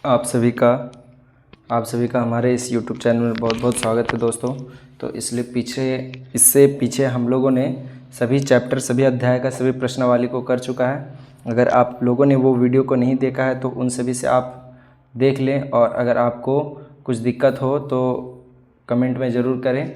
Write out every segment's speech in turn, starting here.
आप सभी का हमारे इस YouTube चैनल में बहुत बहुत स्वागत है दोस्तों। तो इससे पीछे हम लोगों ने सभी चैप्टर, सभी अध्याय का सभी प्रश्नावली को कर चुका है। अगर आप लोगों ने वो वीडियो को नहीं देखा है तो उन सभी से आप देख लें, और अगर आपको कुछ दिक्कत हो तो कमेंट में ज़रूर करें।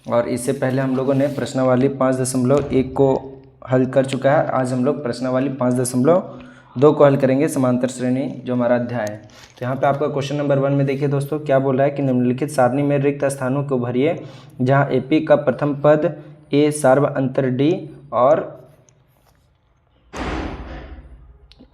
और इससे पहले हम लोगों ने प्रश्नावली 5.1 को हल कर चुका है। आज हम लोग प्रश्नावली 5.2 को हल करेंगे, समांतर श्रेणी जो हमारा अध्याय है। तो यहाँ पे आपका क्वेश्चन नंबर 1 में देखिए दोस्तों, क्या बोल रहा है कि निम्नलिखित सारणी में रिक्त स्थानों को भरिए जहाँ एपी का प्रथम पद ए सार्व अंतर डी और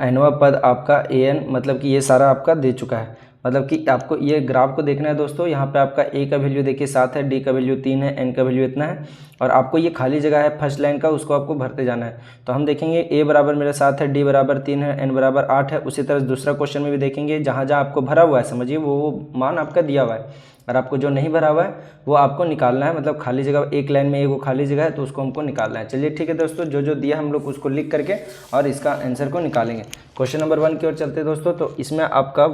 एनवा पद आपका एन, मतलब कि ये सारा आपका दे चुका है। मतलब कि आपको ये ग्राफ को देखना है दोस्तों। यहाँ पे आपका ए का वैल्यू देखिए 7 है, डी का वैल्यू 3 है, एन का वैल्यू इतना है, और आपको ये खाली जगह है फर्स्ट लाइन का, उसको आपको भरते जाना है। तो हम देखेंगे ए बराबर मेरा 7 है, डी बराबर 3 है, एन बराबर 8 है। उसी तरह दूसरा क्वेश्चन में भी देखेंगे, जहाँ जहाँ आपको भरा हुआ है समझिए वो मान आपका दिया हुआ है, और आपको जो नहीं भरा हुआ है वो आपको निकालना है। मतलब खाली जगह एक लाइन में एक खाली जगह है तो उसको हमको निकालना है। चलिए ठीक है दोस्तों, जो जो दिया हम लोग उसको लिख करके और इसका आंसर को निकालेंगे। क्वेश्चन नंबर 1 की ओर चलते हैं दोस्तों। तो इसमें आपका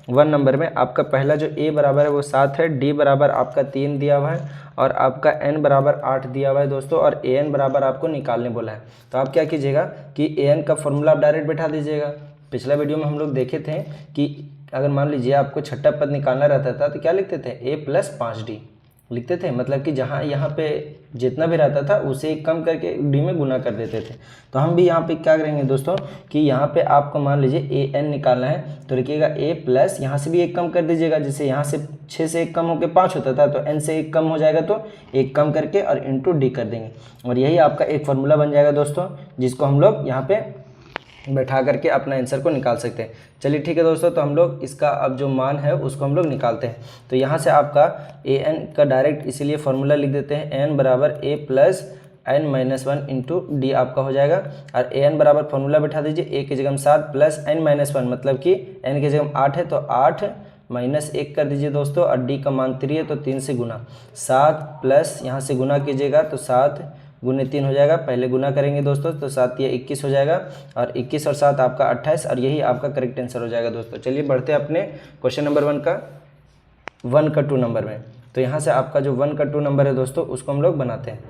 1 नंबर में आपका पहला जो ए बराबर है वो 7 है, डी बराबर आपका 3 दिया हुआ है, और आपका एन बराबर 8 दिया हुआ है दोस्तों, और ए एन बराबर आपको निकालने बोला है। तो आप क्या कीजिएगा कि ए एन का फॉर्मूला आप डायरेक्ट बैठा दीजिएगा। पिछला वीडियो में हम लोग देखे थे कि अगर मान लीजिए आपको छठा पद निकालना रहता था तो क्या लिखते थे, a + 5d लिखते थे। मतलब कि जहाँ यहाँ पे जितना भी रहता था उसे एक कम करके डी में गुना कर देते थे। तो हम भी यहाँ पे क्या करेंगे दोस्तों कि यहाँ पे आपको मान लीजिए a n निकालना है तो लिखिएगा a प्लस यहाँ से भी एक कम कर दीजिएगा। जैसे यहाँ से 6 से 1 कम होकर 5 होता था, तो n से 1 कम हो जाएगा तो 1 कम करके और इंटू डी कर देंगे, और यही आपका एक फार्मूला बन जाएगा दोस्तों, जिसको हम लोग यहाँ पे बैठा करके अपना आंसर को निकाल सकते हैं। चलिए ठीक है दोस्तों, तो हम लोग इसका अब जो मान है उसको हम लोग निकालते हैं। तो यहाँ से आपका ए एन का डायरेक्ट इसीलिए फार्मूला लिख देते हैं, एन बराबर A plus N minus 1 into D आपका हो जाएगा। और ए एन बराबर फार्मूला बैठा दीजिए, ए की जगह 7 प्लस एन माइनस 1, मतलब कि एन की जगह 8 है तो 8 माइनस 1 कर दीजिए दोस्तों, और डी का मान 3 है तो 3 से गुना, 7 प्लस यहाँ से गुना कीजिएगा तो 7 गुने 3 हो जाएगा। पहले गुना करेंगे दोस्तों तो 7 या 21 हो जाएगा, और 21 और 7 आपका 28, और यही आपका करेक्ट आंसर हो जाएगा दोस्तों। चलिए बढ़ते हैं अपने क्वेश्चन नंबर 1 का 2 नंबर में। तो यहाँ से आपका जो 1 का 2 नंबर है दोस्तों उसको हम लोग बनाते हैं।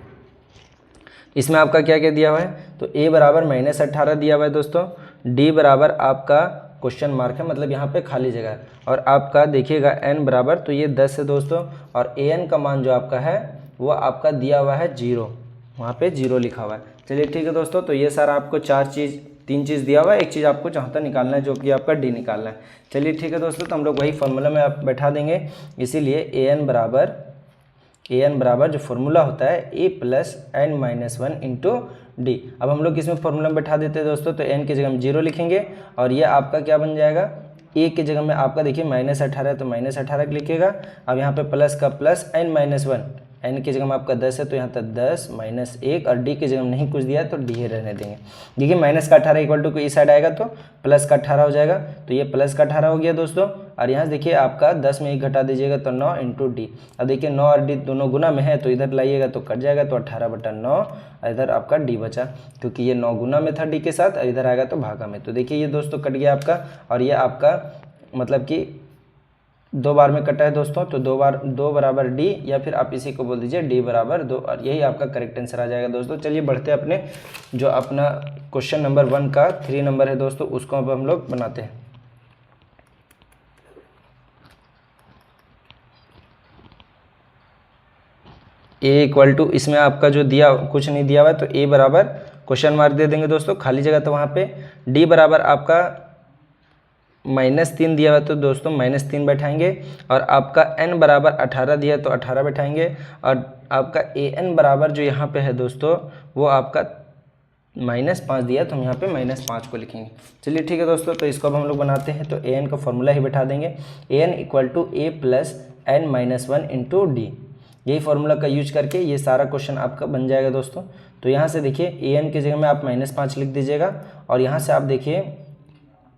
इसमें आपका क्या क्या दिया हुआ है, तो a बराबर -18 दिया हुआ है दोस्तों, d बराबर आपका क्वेश्चन मार्क है, मतलब यहाँ पे खाली जगह है, और आपका देखिएगा n बराबर तो ये 10 है दोस्तों, और a n का मान जो आपका है वो आपका दिया हुआ है 0, वहाँ पे 0 लिखा हुआ है। चलिए ठीक है दोस्तों, तो ये सारा आपको 3 चीज़ दिया हुआ है, एक चीज़ आपको जहाँ तक निकालना है जो कि आपका डी निकालना है। चलिए ठीक है दोस्तों, तो हम लोग वही फॉर्मूला में आप बैठा देंगे। इसीलिए ए एन बराबर जो फॉर्मूला होता है a plus N minus 1 into d. अब हम लोग इसमें फॉर्मूला में बैठा देते हैं दोस्तों, तो n की जगह हम 0 लिखेंगे, और ये आपका क्या बन जाएगा, a की जगह में आपका देखिए -18 है तो -18 लिखिएगा। अब यहाँ पे प्लस का प्लस एन माइनस 1, एन की जगह में आपका 10 है तो यहाँ तक 10 माइनस 1, और डी की जगह में नहीं कुछ दिया है तो डी रहने देंगे। देखिए माइनस का 18 इक्वल टू इस साइड आएगा तो प्लस का 18 हो जाएगा, तो ये प्लस का 18 हो गया दोस्तों। और यहाँ देखिए आपका 10 में 1 घटा दीजिएगा तो 9 इंटू डी। अब देखिए 9 और डी दोनों गुना में है तो इधर लाइएगा तो कट जाएगा, तो 18/9, इधर आपका डी बचा, क्योंकि ये 9 गुना में था डी के साथ, और इधर आएगा तो भागा में। तो देखिए ये दोस्तों कट गया आपका, और ये आपका मतलब कि 2 बार में कटा है दोस्तों, तो 2 बराबर डी, या फिर आप इसी को बोल दीजिए डी बराबर 2, और यही आपका करेक्ट आंसर आ जाएगा दोस्तों। चलिए बढ़ते हैं अपने जो अपना क्वेश्चन नंबर 1 का 3 नंबर है दोस्तों, उसको अब हम लोग बनाते हैं। ए इक्वल टू, इसमें आपका जो दिया कुछ नहीं दिया हुआ है तो ए बराबर क्वेश्चन मार्क दे देंगे दोस्तों, खाली जगह तो वहाँ पे। डी बराबर आपका -3 दिया हुआ तो दोस्तों -3 बैठाएंगे, और आपका n बराबर 18 दिया तो 18 बैठाएंगे, और आपका ए एन बराबर जो यहाँ पे है दोस्तों वो आपका -5 दिया तो हम यहाँ पे -5 को लिखेंगे। चलिए ठीक है दोस्तों, तो इसको अब हम लोग बनाते हैं। तो ए एन का फॉर्मूला ही बैठा देंगे, A N equal to a plus N minus 1 into D. यही फार्मूला का यूज करके ये सारा क्वेश्चन आपका बन जाएगा दोस्तों। तो यहाँ से देखिए ए एन की जगह में आप -5 लिख दीजिएगा, और यहाँ से आप देखिए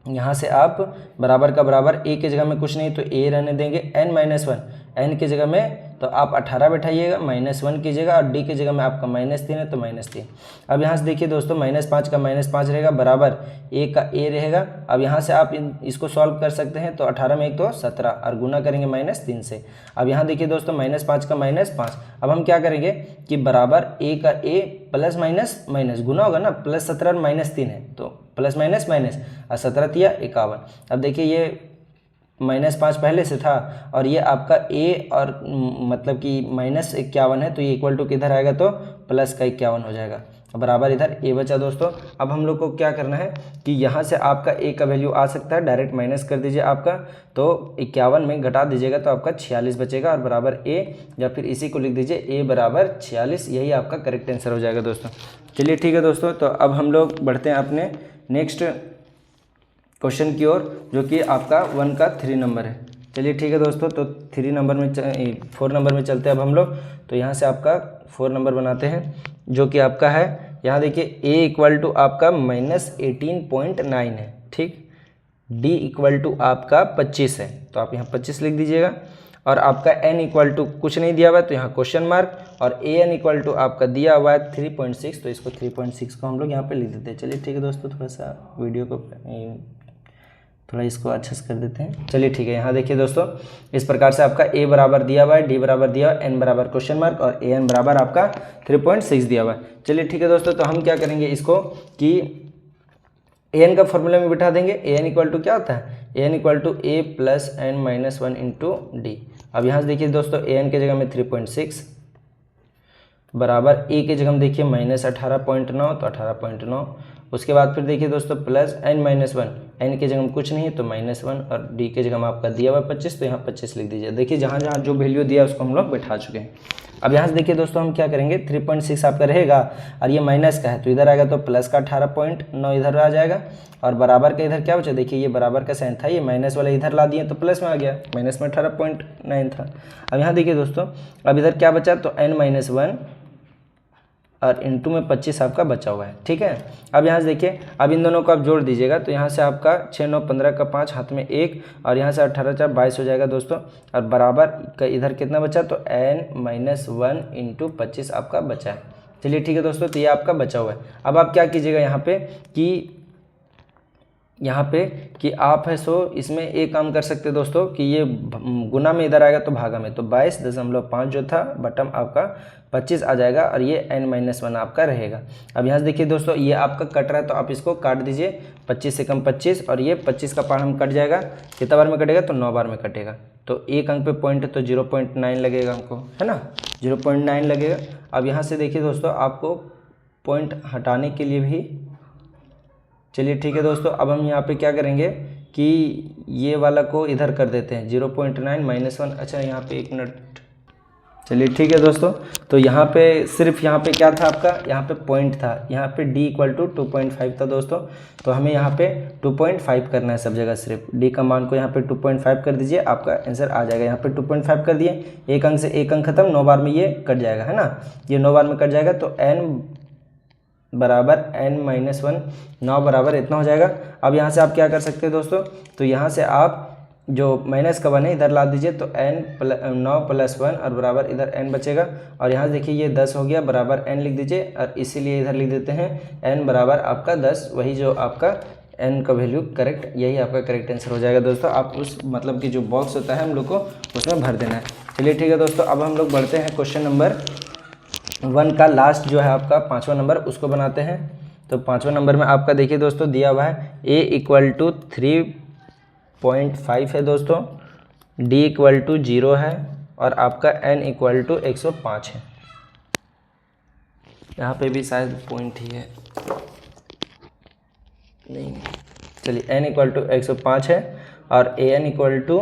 यहाँ से आप बराबर का बराबर, ए की जगह में कुछ नहीं तो ए रहने देंगे, n माइनस 1, n की जगह में तो आप 18 बैठाइएगा, -1 कीजिएगा, और d की जगह में आपका -3 है तो -3। अब यहाँ से देखिए दोस्तों, -5 का -5 रहेगा बराबर a का a रहेगा। अब यहाँ से आप इसको सॉल्व कर सकते हैं, तो 18 में 1 तो 17 और गुना करेंगे -3 से। अब यहाँ देखिए दोस्तों, -5 का -5, अब हम क्या करेंगे कि बराबर a का a प्लस माइनस माइनस गुना होगा ना, +17 और -3 है तो प्लस माइनस माइनस, और 17 तिया 51। अब देखिए ये -5 पहले से था और ये आपका a और मतलब कि -51 है, तो ये इक्वल टू किधर आएगा तो प्लस का 51 हो जाएगा, बराबर इधर a बचा दोस्तों। अब हम लोग को क्या करना है कि यहाँ से आपका a का वैल्यू आ सकता है, डायरेक्ट माइनस कर दीजिए आपका, तो 51 में घटा दीजिएगा तो आपका 46 बचेगा, और बराबर a, या फिर इसी को लिख दीजिए a बराबर 46, यही आपका करेक्ट आंसर हो जाएगा दोस्तों। चलिए ठीक है दोस्तों, तो अब हम लोग बढ़ते हैं अपने नेक्स्ट क्वेश्चन की ओर, जो कि आपका 1 का 3 नंबर है। चलिए ठीक है दोस्तों, तो 4 नंबर में चलते हैं अब हम लोग। तो यहाँ से आपका 4 नंबर बनाते हैं, जो कि आपका है, यहाँ देखिए a इक्वल टू आपका -18.9 है, ठीक, d इक्वल टू आपका 25 है, तो आप यहाँ 25 लिख दीजिएगा, और आपका n इक्वल टू कुछ नहीं दिया हुआ है तो यहाँ क्वेश्चन मार्क, और an इक्वल टू आपका दिया हुआ है 3.6, तो इसको 3.6 को हम लोग यहाँ पे लिख देते हैं। चलिए ठीक है दोस्तों, थोड़ा सा वीडियो को थोड़ा इसको अच्छे से कर देते हैं। चलिए ठीक है, यहाँ देखिए दोस्तों, इस प्रकार से आपका a बराबर दिया हुआ है, d बराबर दिया हुआ है, n बराबर क्वेश्चन मार्क, और an बराबर आपका 3.6 दिया हुआ है। चलिए ठीक है दोस्तों, तो हम क्या करेंगे इसको कि an का फॉर्मूला में बिठा देंगे। an इक्वल टू क्या होता है, an equal to a plus n-1 into d. अब यहाँ से देखिए दोस्तों, an की जगह में 3.6 बराबर a की जगह में देखिए -18.9, तो 18.9। उसके बाद फिर देखिए दोस्तों प्लस n-1, n की जगह में कुछ नहीं है तो -1, और d की जगह में आपका दिया हुआ 25, तो यहाँ 25 लिख दीजिए। देखिए जहाँ जहाँ जो वैल्यू दिया उसको हम लोग बैठा चुके हैं। अब यहाँ से देखिए दोस्तों, हम क्या करेंगे, 3.6 आपका रहेगा, और ये माइनस का है तो इधर आएगा तो प्लस का 18.9 इधर आ जाएगा, और बराबर का इधर क्या बचा, देखिए ये बराबर का साइन था, ये माइनस वाला इधर ला दिए तो प्लस में आ गया, माइनस में 18.9 था। अब यहाँ देखिए दोस्तों, अब इधर क्या बचा, तो n-1 और इंटू में 25 आपका बचा हुआ है, ठीक है। अब यहाँ से देखिए, अब इन दोनों को आप जोड़ दीजिएगा, तो यहाँ से आपका 6 9 15 का 5 हाथ में 1, और यहाँ से 18 4 22 हो जाएगा दोस्तों, और बराबर का इधर कितना बचा, तो n-1 इंटू 25 आपका बचा है। चलिए ठीक है दोस्तों, तो ये आपका बचा हुआ है। अब आप क्या कीजिएगा यहाँ पे कि आप है सो इसमें एक काम कर सकते हैं दोस्तों कि ये गुना में इधर आएगा तो भागा में, तो 22.5 जो था बटम आपका 25 आ जाएगा, और ये n-1 आपका रहेगा। अब यहाँ से देखिए दोस्तों, ये आपका कट रहा है तो आप इसको काट दीजिए, 25 से कम 25, और ये 25 का पार्ट हम कट जाएगा, कितना बार में कटेगा, तो 9 बार में कटेगा, तो एक अंक पे पॉइंट है तो 0.9 लगेगा हमको, है ना, 0.9 लगेगा। अब यहाँ से देखिए दोस्तों, आपको पॉइंट हटाने के लिए भी, चलिए ठीक है दोस्तों, अब हम यहाँ पे क्या करेंगे कि ये वाला को इधर कर देते हैं, 0.9 -1, अच्छा यहाँ पे 1 मिनट, चलिए ठीक है दोस्तों, तो यहाँ पे सिर्फ यहाँ पे क्या था आपका, यहाँ पे पॉइंट था, यहाँ पे d इक्वल टू 2.5 था दोस्तों, तो हमें यहाँ पे 2.5 करना है सब जगह, सिर्फ d का मान को यहाँ पे 2.5 कर दीजिए, आपका आंसर आ जाएगा। यहाँ पे 2.5 कर दिए, एक अंक से एक अंक खत्म, 9 बार में ये कट जाएगा, है ना, ये 9 बार में कट जाएगा, तो n बराबर n-1, 9 बराबर इतना हो जाएगा। अब यहाँ से आप क्या कर सकते हैं दोस्तों, तो यहाँ से आप जो माइनस का 1 है इधर ला दीजिए, तो 9 + 1 और बराबर इधर n बचेगा, और यहाँ से देखिए ये 10 हो गया, बराबर n लिख दीजिए, और इसीलिए इधर लिख देते हैं n बराबर आपका 10, वही जो आपका n का वैल्यू करेक्ट, यही आपका करेक्ट आंसर हो जाएगा दोस्तों। आप उस मतलब कि जो बॉक्स होता है हम लोग को उसमें भर देना है। चलिए ठीक है दोस्तों, अब हम लोग बढ़ते हैं क्वेश्चन नंबर 1 का लास्ट जो है आपका 5वां नंबर, उसको बनाते हैं। तो 5वां नंबर में आपका देखिए दोस्तों दिया हुआ है a इक्वल टू 3.5 है दोस्तों, d इक्वल टू 0 है, और आपका n इक्वल टू 105 है। यहाँ पे भी शायद पॉइंट ही है, नहीं, चलिए n इक्वल टू 105 है, और a n equal to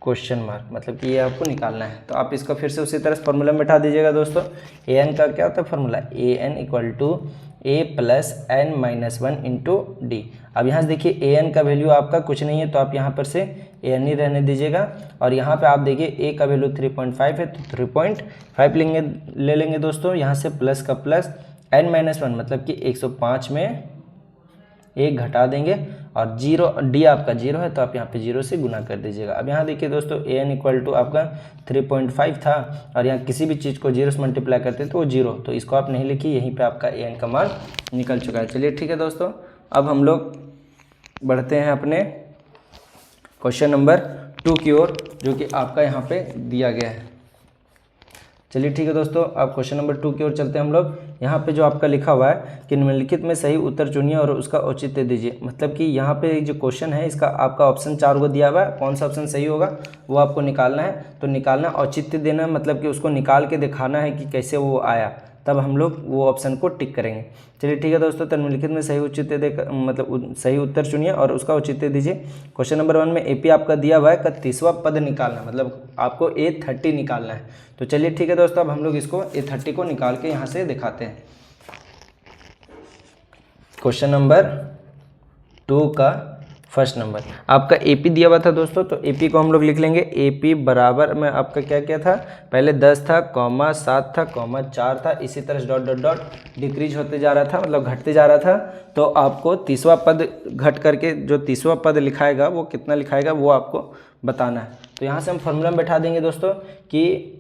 question mark, मतलब कि ये आपको निकालना है। तो आप इसको फिर से उसी तरह फॉर्मूला में बैठा दीजिएगा दोस्तों। ए एन का क्या होता है formula, a N equal to a plus n-1 into d. अब यहाँ से देखिए ए एन का वैल्यू आपका कुछ नहीं है, तो आप यहाँ पर से ए एन ही रहने दीजिएगा, और यहाँ पे आप देखिए a का वैल्यू 3.5 है तो 3.5 ले लेंगे दोस्तों। यहाँ से प्लस का प्लस n-1 मतलब कि 105 में 1 घटा देंगे, और जीरो, डी आपका 0 है तो आप यहाँ पे 0 से गुना कर दीजिएगा। अब यहाँ देखिए दोस्तों an इक्वल टू आपका 3.5 था और यहाँ किसी भी चीज़ को 0 से मल्टीप्लाई करते तो वो 0, तो इसको आप नहीं लिखिए, यहीं पे आपका an का मान निकल चुका है। चलिए ठीक है दोस्तों, अब हम लोग बढ़ते हैं अपने क्वेश्चन नंबर 2 की ओर, जो कि आपका यहाँ पे दिया गया है। चलिए ठीक है दोस्तों, अब क्वेश्चन नंबर 2 की ओर चलते हैं हम लोग। यहाँ पे जो आपका लिखा हुआ है कि निम्नलिखित में सही उत्तर चुनिए और उसका औचित्य दीजिए। मतलब कि यहाँ पे जो क्वेश्चन है इसका आपका ऑप्शन 4 को दिया हुआ है, कौन सा ऑप्शन सही होगा वो आपको निकालना है। तो निकालना, औचित्य देना मतलब कि उसको निकाल के दिखाना है कि कैसे वो आया, तब हम लोग वो ऑप्शन को टिक करेंगे। चलिए ठीक है दोस्तों, तो निम्नलिखित में सही औचित्य देकर मतलब सही उत्तर चुनिए और उसका औचित्य दीजिए। क्वेश्चन नंबर 1 में AP आपका दिया हुआ है का 30वां पद निकालना, मतलब आपको A30 निकालना है। तो चलिए ठीक है दोस्तों, अब हम लोग इसको A30 को निकाल के यहाँ से दिखाते हैं। क्वेश्चन नंबर 2 का फर्स्ट नंबर आपका AP दिया हुआ था दोस्तों, तो AP को हम लोग लिख लेंगे। AP बराबर में आपका क्या क्या था, पहले 10 था, कॉमा 7 था, कॉमा 4 था, इसी तरह डॉट डॉट डॉट डिक्रीज होते जा रहा था, मतलब घटते जा रहा था। तो आपको 30वां पद घट करके जो 30वां पद लिखाएगा वो कितना लिखाएगा वो आपको बताना है। तो यहाँ से हम फॉर्मूला में बैठा देंगे दोस्तों कि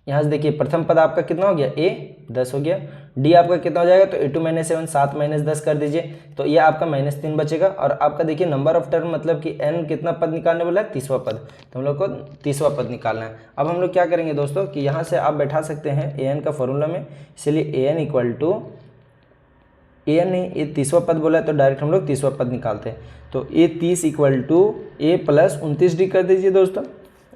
यहाँ से देखिए प्रथम पद आपका कितना हो गया, A 10 हो गया, D आपका कितना हो जाएगा, तो A2 - 7 7 - 10 कर दीजिए, तो ये आपका -3 बचेगा। और आपका देखिए नंबर ऑफ टर्म मतलब कि n कितना पद निकालने बोला है, 30वां पद, तो हम लोग को 30वां पद निकालना है। अब हम लोग क्या करेंगे दोस्तों कि यहाँ से आप बैठा सकते हैं an का फॉर्मूला में, इसलिए an इक्वल टू an नहीं, ये 30वां पद बोला है तो डायरेक्ट हम लोग 30वां पद निकालते हैं। तो A30 equal to A + 29D कर दीजिए दोस्तों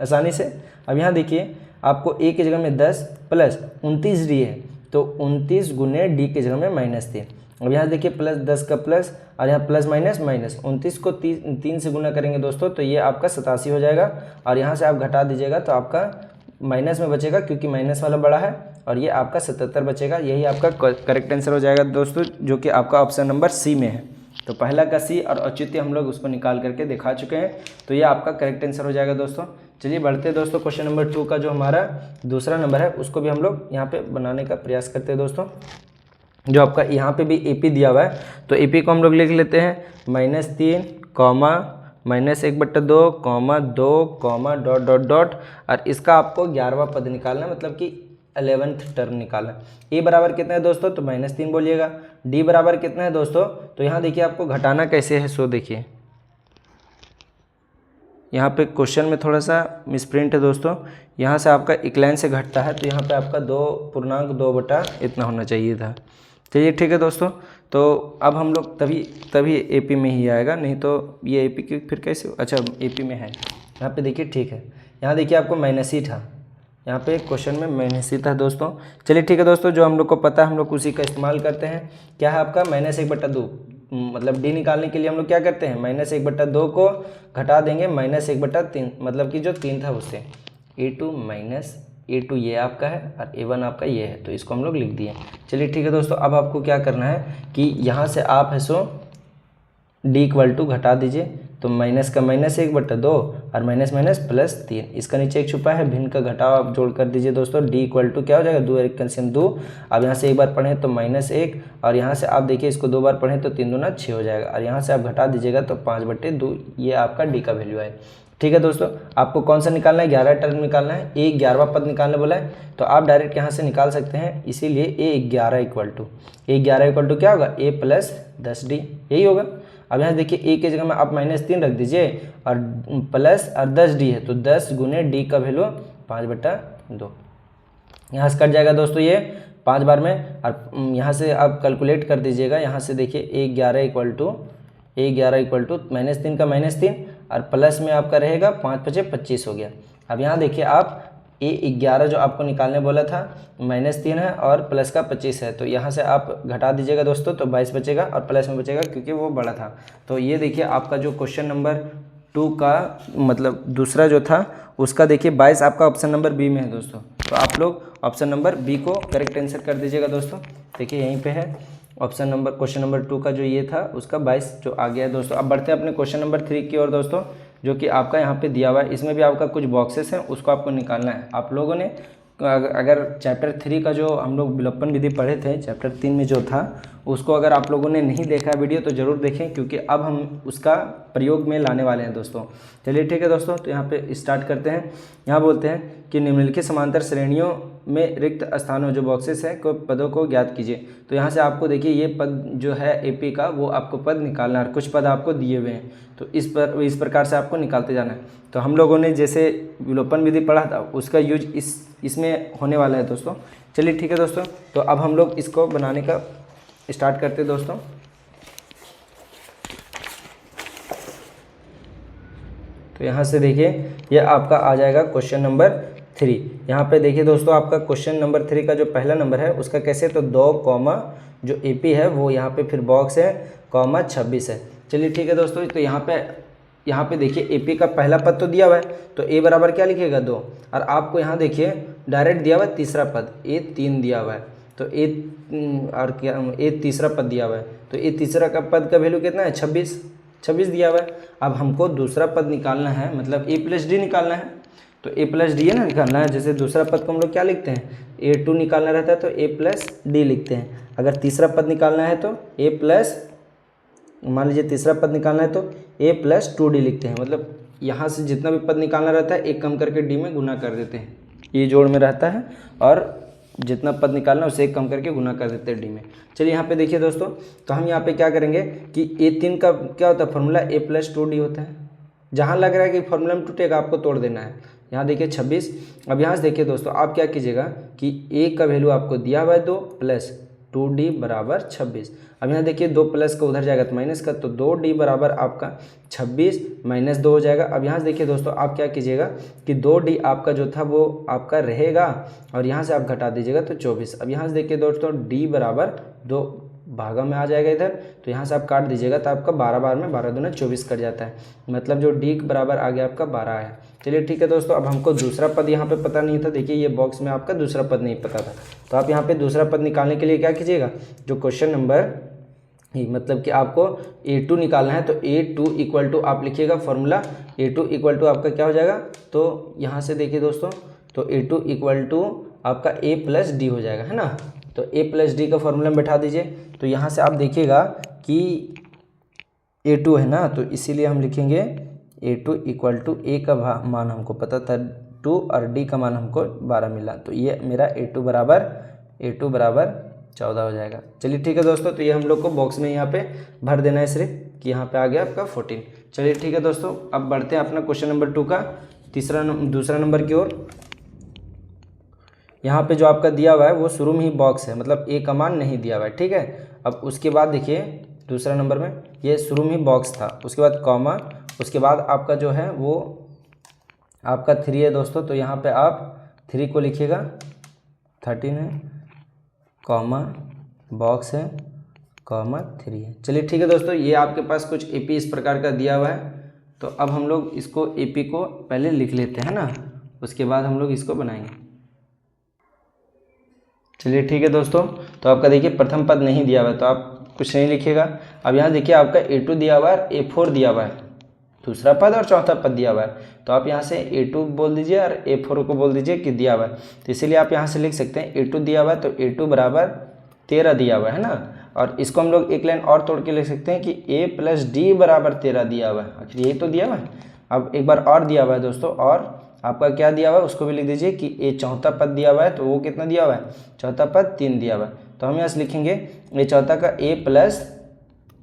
आसानी से। अब यहाँ देखिए आपको A की जगह में 10 + 29D है, तो 29 गुने D की जगह में -3। अब यहाँ देखिए +10 का प्लस और यहाँ प्लस माइनस माइनस, 29 को 3 से गुना करेंगे दोस्तों तो ये आपका 87 हो जाएगा। और यहाँ से आप घटा दीजिएगा तो आपका माइनस में बचेगा क्योंकि माइनस वाला बड़ा है, और ये आपका 77 बचेगा। यही आपका करेक्ट आंसर हो जाएगा दोस्तों, जो कि आपका ऑप्शन नंबर C में है। तो पहला का C और औचित्य हम लोग उसको निकाल करके दिखा चुके हैं, तो ये आपका करेक्ट आंसर हो जाएगा दोस्तों। चलिए बढ़ते हैं दोस्तों, क्वेश्चन नंबर 2 का जो हमारा दूसरा नंबर है उसको भी हम लोग यहाँ पे बनाने का प्रयास करते हैं दोस्तों। जो आपका यहाँ पे भी AP दिया हुआ है, तो AP को हम लोग लिख लेते हैं -3, comma -1/2, comma 2, comma dot dot dot, और इसका आपको 11वां पद निकालना है, मतलब कि 11th टर्म निकालना। A बराबर कितना है दोस्तों, तो -3 बोलिएगा। D बराबर कितना है दोस्तों, तो यहाँ देखिए आपको घटाना कैसे है, सो देखिए यहाँ पे क्वेश्चन में थोड़ा सा मिसप्रिंट है दोस्तों। यहाँ से आपका एक लाइन से घटता है, तो यहाँ पे आपका 2.2 इतना होना चाहिए था। चलिए ठीक है दोस्तों, तो अब हम लोग तभी AP में ही आएगा, नहीं तो ये AP की फिर कैसे, अच्छा AP में है। यहाँ पे देखिए ठीक है, यहाँ देखिए आपको -ही था, यहाँ पे क्वेश्चन में -ही था दोस्तों। चलिए ठीक है दोस्तों, जो हम लोग को पता है हम लोग उसी का इस्तेमाल करते हैं। क्या है आपका -1/2, मतलब D निकालने के लिए हम लोग क्या करते हैं, -1/2 को घटा देंगे -1/3, मतलब कि जो 3 था उससे। A2 ये आपका है और A1 आपका ये है, तो इसको हम लोग लिख दिए। चलिए ठीक है दोस्तों, अब आपको क्या करना है कि यहाँ से आप है सो D इक्वल टू घटा दीजिए, तो माइनस का -1/2 और -+3, इसका नीचे एक छुपा है, भिन्न का घटाव आप जोड़ कर दीजिए दोस्तों। D इक्वल टू क्या हो जाएगा, 2 1 कैल्शियम 2। अब यहाँ से एक बार पढ़ें तो -1, और यहाँ से आप देखिए इसको 2 बार पढ़ें तो 3 दूना 6 हो जाएगा, और यहाँ से आप घटा दीजिएगा तो 5/2, ये आपका D का वैल्यू है। ठीक है दोस्तों, आपको कौन सा निकालना है, 11 टर्म निकालना है। A 11वां पद निकालने बोला है, तो आप डायरेक्ट यहाँ से निकाल सकते हैं, इसीलिए A11 इक्वल टू क्या होगा, A + 10D, यही होगा। अब यहाँ देखिए A की जगह में आप -3 रख दीजिए और प्लस और 10D है, तो 10 गुने D का वैल्यू 5/2, यहाँ से कट जाएगा दोस्तों ये 5 बार में, और यहाँ से आप कैलकुलेट कर दीजिएगा। यहाँ से देखिए A11 इक्वल टू -3 का -3 और प्लस में आपका रहेगा 5 × 5 = 25 हो गया। अब यहाँ देखिए आप A11 जो आपको निकालने बोला था -3 है और प्लस का 25 है, तो यहाँ से आप घटा दीजिएगा दोस्तों, तो 22 बचेगा और प्लस में बचेगा क्योंकि वो बड़ा था। तो ये देखिए आपका जो क्वेश्चन नंबर 2 का मतलब दूसरा जो था उसका देखिए 22 आपका ऑप्शन नंबर B में है दोस्तों। तो आप लोग ऑप्शन नंबर B को करेक्ट आंसर कर दीजिएगा दोस्तों। देखिए यहीं पे है ऑप्शन नंबर, क्वेश्चन नंबर 2 का जो ये था उसका 22 जो आ गया है दोस्तों। अब बढ़ते हैं अपने क्वेश्चन नंबर 3 की ओर दोस्तों, जो कि आपका यहाँ पे दिया हुआ है। इसमें भी आपका कुछ बॉक्सेस हैं, उसको आपको निकालना है। आप लोगों ने अगर चैप्टर 3 का जो हम लोग विलोपन विधि पढ़े थे, चैप्टर 3 में जो था, उसको अगर आप लोगों ने नहीं देखा वीडियो तो ज़रूर देखें, क्योंकि अब हम उसका प्रयोग में लाने वाले हैं दोस्तों। चलिए ठीक है दोस्तों, तो यहाँ पे स्टार्ट करते हैं। यहाँ बोलते हैं कि निम्नलिखित समांतर श्रेणियों में रिक्त स्थानों जो बॉक्सेस हैं को पदों को ज्ञात कीजिए। तो यहाँ से आपको देखिए ये पद जो है एपी का, वो आपको पद निकालना है। कुछ पद आपको दिए हुए हैं, तो इस प्रकार से आपको निकालते जाना है। तो हम लोगों ने जैसे विलोपन विधि पढ़ा था, उसका यूज इसमें होने वाला है दोस्तों। चलिए ठीक है दोस्तों, तो अब हम लोग इसको बनाने का स्टार्ट करते हैं दोस्तों। तो यहाँ से देखिए ये आपका आ जाएगा क्वेश्चन नंबर 3। यहाँ पे देखिए दोस्तों, आपका क्वेश्चन नंबर 3 का जो पहला नंबर है उसका कैसे, तो 2 कॉमा जो एपी है वो यहाँ पे फिर बॉक्स है कॉमा 26 है। चलिए ठीक है दोस्तों, तो यहाँ पे देखिए एपी का पहला पद तो दिया हुआ है, तो ए बराबर क्या लिखिएगा 2, और आपको यहाँ देखिए डायरेक्ट दिया हुआ है तीसरा पद, ए 3 दिया हुआ है, तो ए तीसरा पद दिया हुआ है, तो ए तीसरा का पद का वैल्यू कितना है 26 दिया हुआ है। अब हमको दूसरा पद निकालना है, मतलब ए प्लस डी निकालना है, तो ए प्लस डी है ना निकालना है। जैसे दूसरा पद को हम लोग क्या लिखते हैं, A2 निकालना रहता है तो ए प्लस डी लिखते हैं। अगर तीसरा पद निकालना है तो ए प्लस, मान लीजिए तीसरा पद निकालना है तो ए प्लस 2D लिखते हैं। मतलब यहाँ से जितना भी पद निकालना रहता है एक कम करके डी में गुना कर देते हैं, ये जोड़ में रहता है, और जितना पद निकालना है उसे एक कम करके गुना कर देते हैं डी में। चलिए यहाँ पे देखिए दोस्तों, तो हम यहाँ पे क्या करेंगे कि A3 का क्या होता है फॉर्मूला, ए प्लस 2D होता है। जहाँ लग रहा है कि फॉर्मूला में टूटेगा आपको तोड़ देना है। यहाँ देखिए 26। अब यहाँ से देखिए दोस्तों, आप क्या कीजिएगा कि ए का वैल्यू आपको दिया हुआ है 2 प्लस 2D बराबर 26। अब यहाँ देखिए 2 प्लस का उधर जाएगा तो माइनस का, तो 2D बराबर आपका 26 माइनस 2 हो जाएगा। अब यहाँ से देखिए दोस्तों, आप क्या कीजिएगा कि 2D आपका जो था वो आपका रहेगा, और यहाँ से आप घटा दीजिएगा तो 24। अब यहाँ से देखिए दोस्तों, D बराबर 2 भागा में आ जाएगा इधर, तो यहाँ से आप काट दीजिएगा तो आपका 12 बार में 12 दूना 24 कट जाता है। मतलब जो D बराबर आ गया आपका 12 है। चलिए ठीक है दोस्तों, अब हमको दूसरा पद यहाँ पे पता नहीं था। देखिए ये बॉक्स में आपका दूसरा पद नहीं पता था, तो आप यहाँ पे दूसरा पद निकालने के लिए क्या कीजिएगा, जो क्वेश्चन नंबर मतलब कि आपको A2 निकालना है, तो A2 इक्वल टू आप लिखिएगा फॉर्मूला, A2 इक्वल टू आपका क्या हो जाएगा, तो यहाँ से देखिए दोस्तों, तो A2 इक्वल टू आपका A प्लस डी हो जाएगा, है ना। तो A प्लस डी का फॉर्मूला में बैठा दीजिए। तो यहाँ से आप देखिएगा कि A2 है ना, तो इसीलिए हम लिखेंगे A2 इक्वल टू A का मान हमको पता था 2 और D का मान हमको 12 मिला, तो ये मेरा A2 बराबर 14 हो जाएगा। चलिए ठीक है दोस्तों, तो ये हम लोग को बॉक्स में यहाँ पे भर देना है सिर्फ, कि यहाँ पे आ गया आपका 14। चलिए ठीक है दोस्तों, अब बढ़ते हैं अपना क्वेश्चन नंबर 2 का दूसरा नंबर की ओर। यहाँ पे जो आपका दिया हुआ है वो शुरू में ही बॉक्स है, मतलब ए का मान नहीं दिया हुआ है, ठीक है। अब उसके बाद देखिए दूसरा नंबर में ये शुरू में ही बॉक्स था, उसके बाद कॉमा, उसके बाद आपका जो है वो आपका 3 है दोस्तों, तो यहाँ पे आप 3 को लिखिएगा, 13 है, कॉमा बॉक्स है, कॉमा 3 है। चलिए ठीक है दोस्तों, ये आपके पास कुछ एपी इस प्रकार का दिया हुआ है। तो अब हम लोग इसको एपी को पहले लिख लेते हैं ना, उसके बाद हम लोग इसको बनाएंगे। चलिए ठीक है दोस्तों, तो आपका देखिए प्रथम पद नहीं दिया हुआ है तो आप कुछ नहीं लिखिएगा। अब यहाँ देखिए आपका A2 दिया हुआ है, A4 दिया हुआ है, दूसरा पद और चौथा पद दिया हुआ है, तो आप यहाँ से A2 बोल दीजिए और A4 को बोल दीजिए कि दिया हुआ है। तो इसीलिए आप यहाँ से लिख सकते हैं A2 दिया हुआ है, तो A2 बराबर 13 दिया हुआ है ना। और इसको हम लोग एक लाइन और तोड़ के लिख सकते हैं कि A प्लस डी बराबर 13 दिया हुआ है। आखिर यही तो दिया हुआ है। अब एक बार और दिया हुआ है दोस्तों, और आपका क्या दिया हुआ है उसको भी लिख दीजिए कि ए चौथा पद दिया हुआ है, तो वो कितना दिया हुआ है, चौथा पद 3 दिया हुआ है। तो हम यहाँ से लिखेंगे ए चौथा का ए प्लस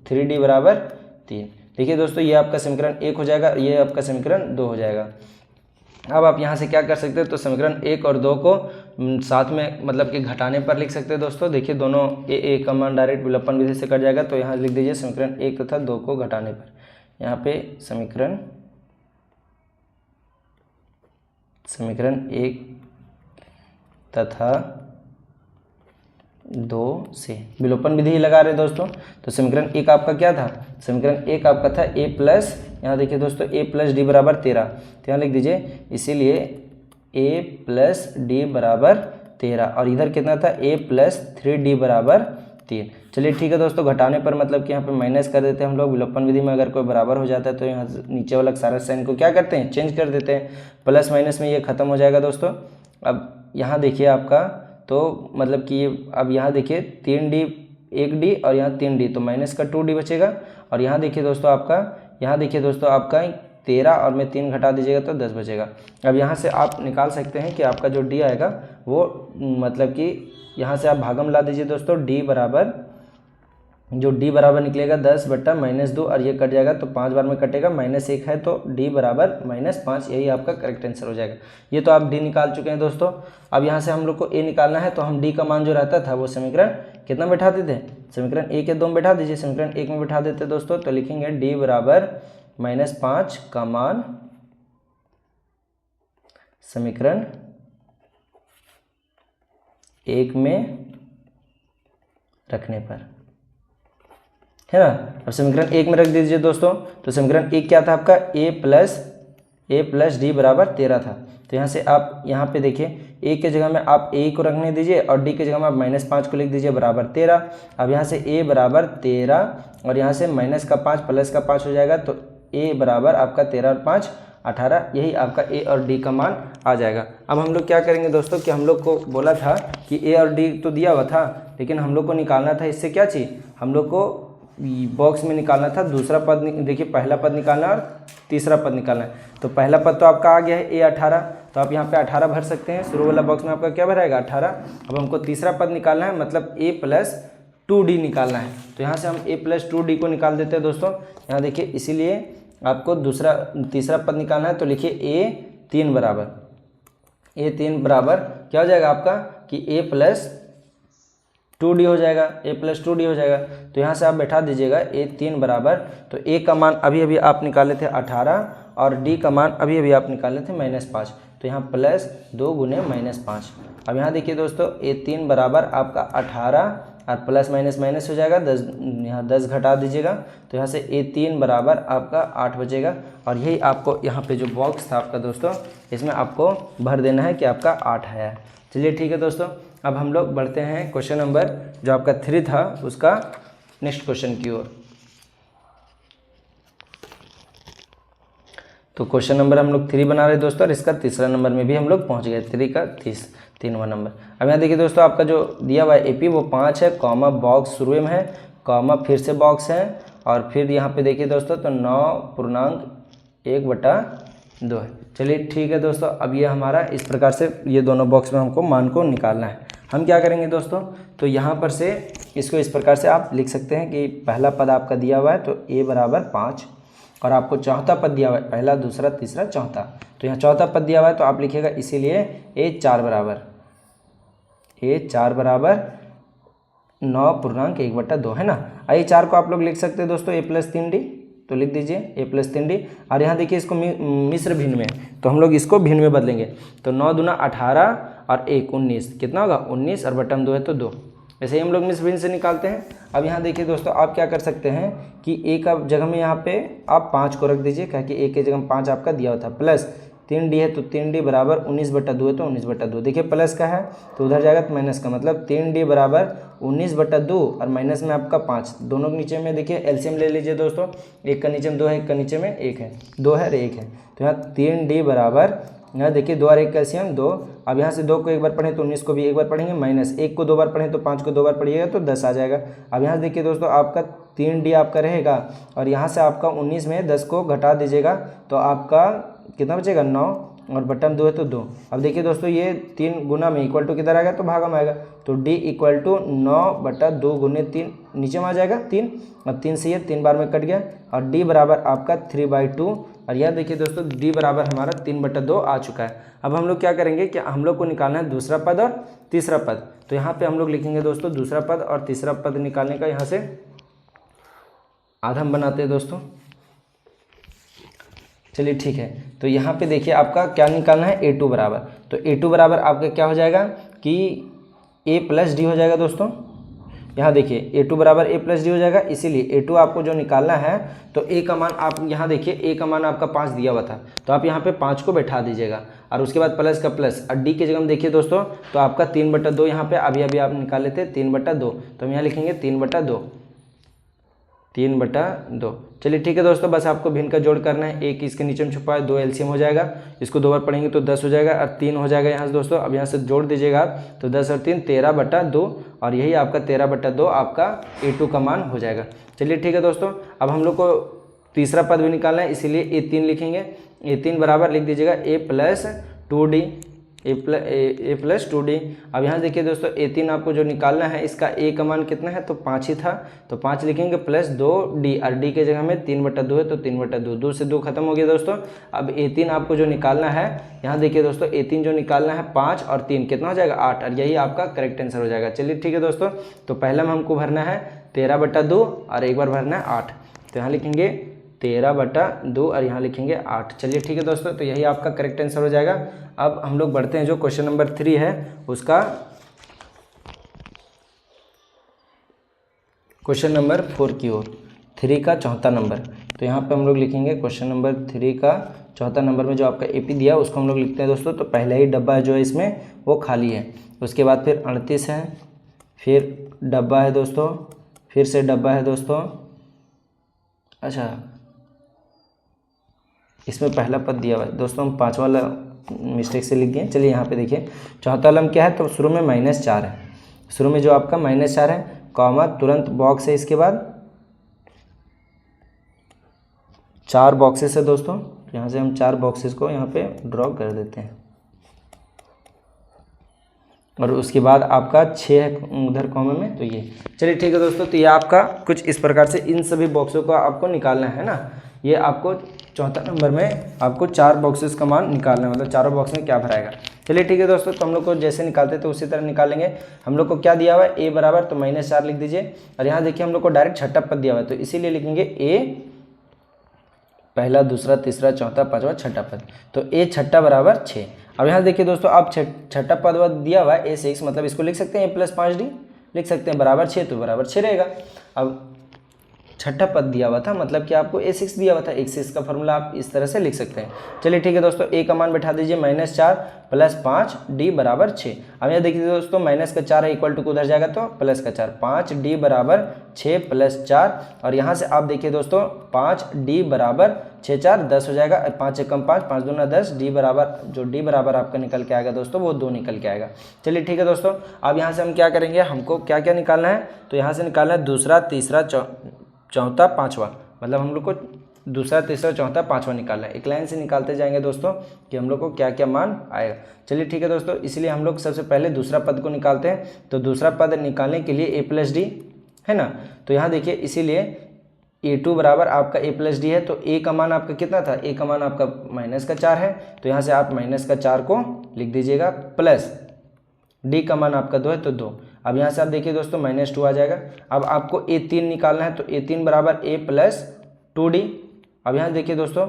3D बराबर 3। देखिए दोस्तों, ये आपका समीकरण 1 हो जाएगा, ये आपका समीकरण 2 हो जाएगा। अब आप यहाँ से क्या कर सकते हैं, तो समीकरण 1 और 2 को साथ में मतलब कि घटाने पर लिख सकते हैं दोस्तों। देखिए दोनों ए का मान डायरेक्ट विलोपन विधि से कट जाएगा, तो यहाँ लिख दीजिए समीकरण 1 तथा 2 को घटाने पर। यहाँ पे समीकरण 1 तथा 2 से विलोपन विधि ही लगा रहे दोस्तों। तो समीकरण 1 आपका क्या था, समीकरण 1 आपका था a प्लस, यहाँ देखिए दोस्तों a प्लस डी बराबर 13, तो यहाँ लिख दीजिए इसीलिए a प्लस डी बराबर 13, और इधर कितना था a प्लस 3D बराबर 3। चलिए ठीक है दोस्तों, घटाने पर मतलब कि यहाँ पे माइनस कर देते हैं हम लोग। विलोपन विधि में अगर कोई बराबर हो जाता है तो यहाँ नीचे वाला सारा साइन को क्या करते हैं, चेंज कर देते हैं। प्लस माइनस में ये खत्म हो जाएगा दोस्तों। अब यहाँ देखिए आपका तो मतलब कि अब यहाँ देखिए 3D 1D और यहाँ 3D, तो माइनस का 2D बचेगा। और यहाँ देखिए दोस्तों आपका 13 और में 3 घटा दीजिएगा तो 10 बचेगा। अब यहाँ से आप निकाल सकते हैं कि आपका जो D आएगा वो मतलब कि यहाँ से आप भागम ला दीजिए दोस्तों। D बराबर निकलेगा 10 बट्टा -2 और ये कट जाएगा तो 5 बार में कटेगा, -1 है तो D बराबर -5, यही आपका करेक्ट आंसर हो जाएगा। ये तो आप D निकाल चुके हैं दोस्तों। अब यहाँ से हम लोग को A निकालना है, तो हम D का मान जो रहता था वो समीकरण कितना बैठाते थे, समीकरण 1 या 2 में बैठा दीजिए। समीकरण 1 में बैठा देते दोस्तों, तो लिखेंगे D बराबर -5 का मान समीकरण 1 में रखने पर, है ना। अब समीकरण 1 में रख दीजिए दोस्तों। तो समीकरण 1 क्या था आपका, a प्लस d बराबर 13 था। तो यहाँ से आप यहाँ पे देखिए a के जगह में आप a को रखने दीजिए और d के जगह में आप -5 को लिख दीजिए बराबर 13। अब यहाँ से a बराबर 13 और यहाँ से माइनस का 5 प्लस का 5 हो जाएगा, तो a बराबर आपका 13 और 5 18, यही आपका a और d का मान आ जाएगा। अब हम लोग क्या करेंगे दोस्तों कि हम लोग को बोला था कि a और d तो दिया हुआ था, लेकिन हम लोग को निकालना था इससे क्या चीज़, हम लोग को बॉक्स में निकालना था दूसरा पद। देखिए पहला पद निकालना और तीसरा पद निकालना है। तो पहला पद तो आपका आ गया है a 18, तो आप यहाँ पे 18 भर सकते हैं। शुरू वाला बॉक्स में आपका क्या भराएगा 18। अब हमको तीसरा पद निकालना है, मतलब a प्लस 2d निकालना है। तो यहाँ से हम a प्लस 2d को निकाल देते हैं दोस्तों। यहाँ देखिए इसीलिए आपको तीसरा पद निकालना है, तो लिखिए a3 बराबर क्या हो जाएगा आपका कि a प्लस 2d हो जाएगा, a प्लस 2d हो जाएगा। तो यहाँ से आप बैठा दीजिएगा a3 बराबर, तो a का मान अभी अभी आप निकाले थे 18 और d का मान अभी अभी आप निकाले थे -5, तो यहाँ +2 गुने -5। अब यहाँ देखिए दोस्तों a3 बराबर आपका 18 और प्लस माइनस माइनस हो जाएगा 10, यहाँ 10 घटा दीजिएगा, तो यहाँ से a3 बराबर आपका 8 बचेगा। और यही आपको यहाँ पे जो बॉक्स था आपका दोस्तों, इसमें आपको भर देना है कि आपका 8 है। चलिए ठीक है दोस्तों, अब हम लोग बढ़ते हैं क्वेश्चन नंबर जो आपका 3 था उसका नेक्स्ट क्वेश्चन की ओर। तो क्वेश्चन नंबर हम लोग 3 बना रहे हैं दोस्तों, और इसका तीसरा नंबर में भी हम लोग पहुंच गए, 3 का 3वां नंबर। अब यहाँ देखिए दोस्तों आपका जो दिया हुआ है एपी वो 5 है, कॉमा बॉक्स शुरू में है, कॉमा फिर से बॉक्स है, और फिर यहाँ पे देखिए दोस्तों तो 9.1/2 है। चलिए ठीक है दोस्तों, अब ये हमारा इस प्रकार से ये दोनों बॉक्स में हमको मान को निकालना है। हम क्या करेंगे दोस्तों, तो यहाँ पर से इसको इस प्रकार से आप लिख सकते हैं कि पहला पद आपका दिया हुआ है तो a बराबर 5, और आपको चौथा पद दिया हुआ है, पहला दूसरा तीसरा चौथा, तो यहाँ चौथा पद दिया हुआ है तो आप लिखिएगा इसीलिए a4 बराबर 9.1/2 है ना। a4 को आप लोग लिख सकते हैं दोस्तों a प्लस 3d, तो लिख दीजिए a प्लस 3d। और यहाँ देखिए इसको मिश्र भिन्न में, तो हम लोग इसको भिन्न में बदलेंगे, तो 9 दूना 18 और 1 19, कितना होगा 19 और बटन 2 है तो 2। ऐसे ही हम लोग मिश्र भिन्न से निकालते हैं। अब यहाँ देखिए दोस्तों आप क्या कर सकते हैं कि a का जगह में यहाँ पे आप 5 को रख दीजिए, क्योंकि a के जगह में 5 आपका दिया हुआ था, प्लस 3d है तो 3d बराबर 19/2 है तो 19/2। देखिए प्लस का है तो उधर जाएगा तो माइनस का, मतलब 3d बराबर 19/2 और माइनस में आपका 5, दोनों के नीचे में देखिए एलसीएम ले लीजिए दोस्तों, एक का नीचे में 2 है, एक का नीचे में 1 है, 2 है और 1 है, तो यहाँ 3d बराबर, यहाँ देखिए 2 और 1 कैल्शियम 2। अब यहाँ से 2 को एक बार पढ़ें तो 19 को भी एक बार पढ़ेंगे, माइनस 1 को 2 बार पढ़ें तो 5 को 2 बार पढ़िएगा तो 10 आ जाएगा। अब यहाँ देखिए दोस्तों आपका 3d आपका रहेगा, और यहाँ से आपका 19 में 10 को घटा दीजिएगा तो आपका कितना बचेगा 9, और बटन 2 है तो 2। अब देखिए दोस्तों ये 3 गुना में इक्वल टू किधर आएगा तो भागम आएगा, तो d इक्वल टू 9/2 गुने 3, नीचे में आ जाएगा 3, अब 3 से ये 3 बार में कट गया, और d बराबर आपका 3/2। और यह देखिए दोस्तों d बराबर हमारा 3/2 आ चुका है। अब हम लोग क्या करेंगे कि हम लोग को निकालना है दूसरा पद और तीसरा पद, तो यहाँ पे हम लोग लिखेंगे दोस्तों दूसरा पद और तीसरा पद निकालने का यहाँ से आधा हम बनाते हैं दोस्तों। चलिए ठीक है, तो यहाँ पे देखिए आपका क्या निकालना है a2 बराबर, तो a2 बराबर आपका क्या हो जाएगा कि a प्लस डी हो जाएगा दोस्तों। यहाँ देखिए a2 बराबर a प्लस डी हो जाएगा, इसीलिए a2 आपको जो निकालना है तो a का मान आप यहाँ देखिए a का मान आपका 5 दिया हुआ था, तो आप यहाँ पे 5 को बैठा दीजिएगा, और उसके बाद प्लस का प्लस, और d के जगह में देखिए दोस्तों तो आपका 3/2 यहाँ पे अभी अभी आप निकाल लेते 3/2, तो हम यहाँ लिखेंगे 3/2, 3/2। चलिए ठीक है दोस्तों, बस आपको भिन्न का जोड़ करना है। एक इसके नीचे में छुपा है, 2 एलसीएम हो जाएगा, इसको 2 बार पढ़ेंगे तो 10 हो जाएगा और 3 हो जाएगा यहाँ से दोस्तों। अब यहाँ से जोड़ दीजिएगा आप, तो 10 और 3 13/2 और यही आपका 13/2 आपका A2 का मान हो जाएगा। चलिए ठीक है दोस्तों, अब हम लोग को तीसरा पद भी निकालना है, इसीलिए A3 लिखेंगे। A3 बराबर लिख दीजिएगा A प्लस 2D। अब यहाँ देखिए दोस्तों, A3 आपको जो निकालना है, इसका A का मान कितना है, तो 5 ही था, तो 5 लिखेंगे प्लस 2D और D के जगह में 3/2 है, तो 3/2, 2 से 2 खत्म हो गया दोस्तों। अब A3 आपको जो निकालना है, यहाँ देखिए दोस्तों, A3 जो निकालना है 5 और 3 कितना हो जाएगा, 8, और यही आपका करेक्ट आंसर हो जाएगा। चलिए ठीक है दोस्तों, तो पहला में हमको भरना है 13/2 और एक बार भरना है 8, तो यहाँ लिखेंगे 13/2 और यहाँ लिखेंगे 8। चलिए ठीक है दोस्तों, तो यही आपका करेक्ट आंसर हो जाएगा। अब हम लोग बढ़ते हैं जो क्वेश्चन नंबर 3 है उसका क्वेश्चन नंबर 4 की ओर, 3 का चौथा नंबर। तो यहाँ पे हम लोग लिखेंगे क्वेश्चन नंबर 3 का चौथा नंबर में जो आपका AP दिया उसको हम लोग लिखते हैं दोस्तों। तो पहला ही डब्बा जो है इसमें वो खाली है, उसके बाद फिर 38 है, फिर डब्बा है दोस्तों, फिर से डब्बा है दोस्तों। अच्छा, इसमें पहला पद दिया हुआ है दोस्तों, हम 5 वाला मिस्टेक से लिख दिए। चलिए यहाँ पे देखिए, चौथा वाला क्या है, तो शुरू में -4 है, शुरू में जो आपका -4 है, कॉमा तुरंत बॉक्स है, इसके बाद 4 बॉक्सेस है दोस्तों। यहाँ से हम 4 बॉक्सेस को यहाँ पे ड्रॉ कर देते हैं और उसके बाद आपका 6 है उधर कॉमा में, तो ये। चलिए ठीक है दोस्तों, तो ये आपका कुछ इस प्रकार से इन सभी बॉक्सों को आपको निकालना है ना। ये आपको चौथा नंबर में आपको 4 बॉक्सेस का मान निकालना है, मतलब चारों बॉक्स में क्या भराएगा। चलिए ठीक है दोस्तों, तो हम लोग को जैसे निकालते तो उसी तरह निकालेंगे। हम लोग को क्या दिया हुआ है, A बराबर, तो -4 लिख दीजिए, और यहाँ देखिए हम लोग को डायरेक्ट छठा पद दिया हुआ है, तो इसीलिए लिखेंगे A पहला, दूसरा, तीसरा, चौथा, पांचवा, छठा पद, तो A छठा बराबर 6। अब यहाँ देखिए दोस्तों, आप छठा पद दिया हुआ है A6, मतलब इसको लिख सकते हैं A + 5D लिख सकते हैं, बराबर 6, तो बराबर 6 रहेगा। अब छठा पद दिया हुआ था, मतलब कि आपको A6 दिया हुआ था, A6 का फॉर्मूला आप इस तरह से लिख सकते हैं। चलिए ठीक है दोस्तों, A का मान बैठा दीजिए -4 + 5D बराबर 6। अब यहाँ देखिए दोस्तों, माइनस का 4 है, इक्वल टू को उधर जाएगा तो प्लस का 4, 5D बराबर 6 + 4, और यहाँ से आप देखिए दोस्तों 5D बराबर 6 4 10 हो जाएगा, 5 एकम 5, 5 दूना 10, D बराबर, जो D बराबर आपका निकल के आएगा दोस्तों वो 2 निकल के आएगा। चलिए ठीक है दोस्तों, अब यहाँ से हम क्या करेंगे, हमको क्या क्या निकालना है, तो यहाँ से निकालना है दूसरा, तीसरा, चौथा, पाँचवा, मतलब हम लोग को दूसरा, तीसरा, चौथा, पाँचवा निकालना है। एक लाइन से निकालते जाएंगे दोस्तों कि हम लोग को क्या क्या मान आएगा। चलिए ठीक है दोस्तों, इसलिए हम लोग सबसे पहले दूसरा पद को निकालते हैं। तो दूसरा पद निकालने के लिए A + D है ना, तो यहाँ देखिए इसीलिए A2 बराबर आपका A + D है, तो A का मान आपका कितना था, A का मान आपका -4 है, तो यहाँ से आप -4 को लिख दीजिएगा, प्लस D का मान आपका 2 है, तो 2। अब यहाँ से आप देखिए दोस्तों -2 आ जाएगा। अब आपको A3 निकालना है, तो A3 बराबर A + 2D। अब यहाँ देखिए दोस्तों,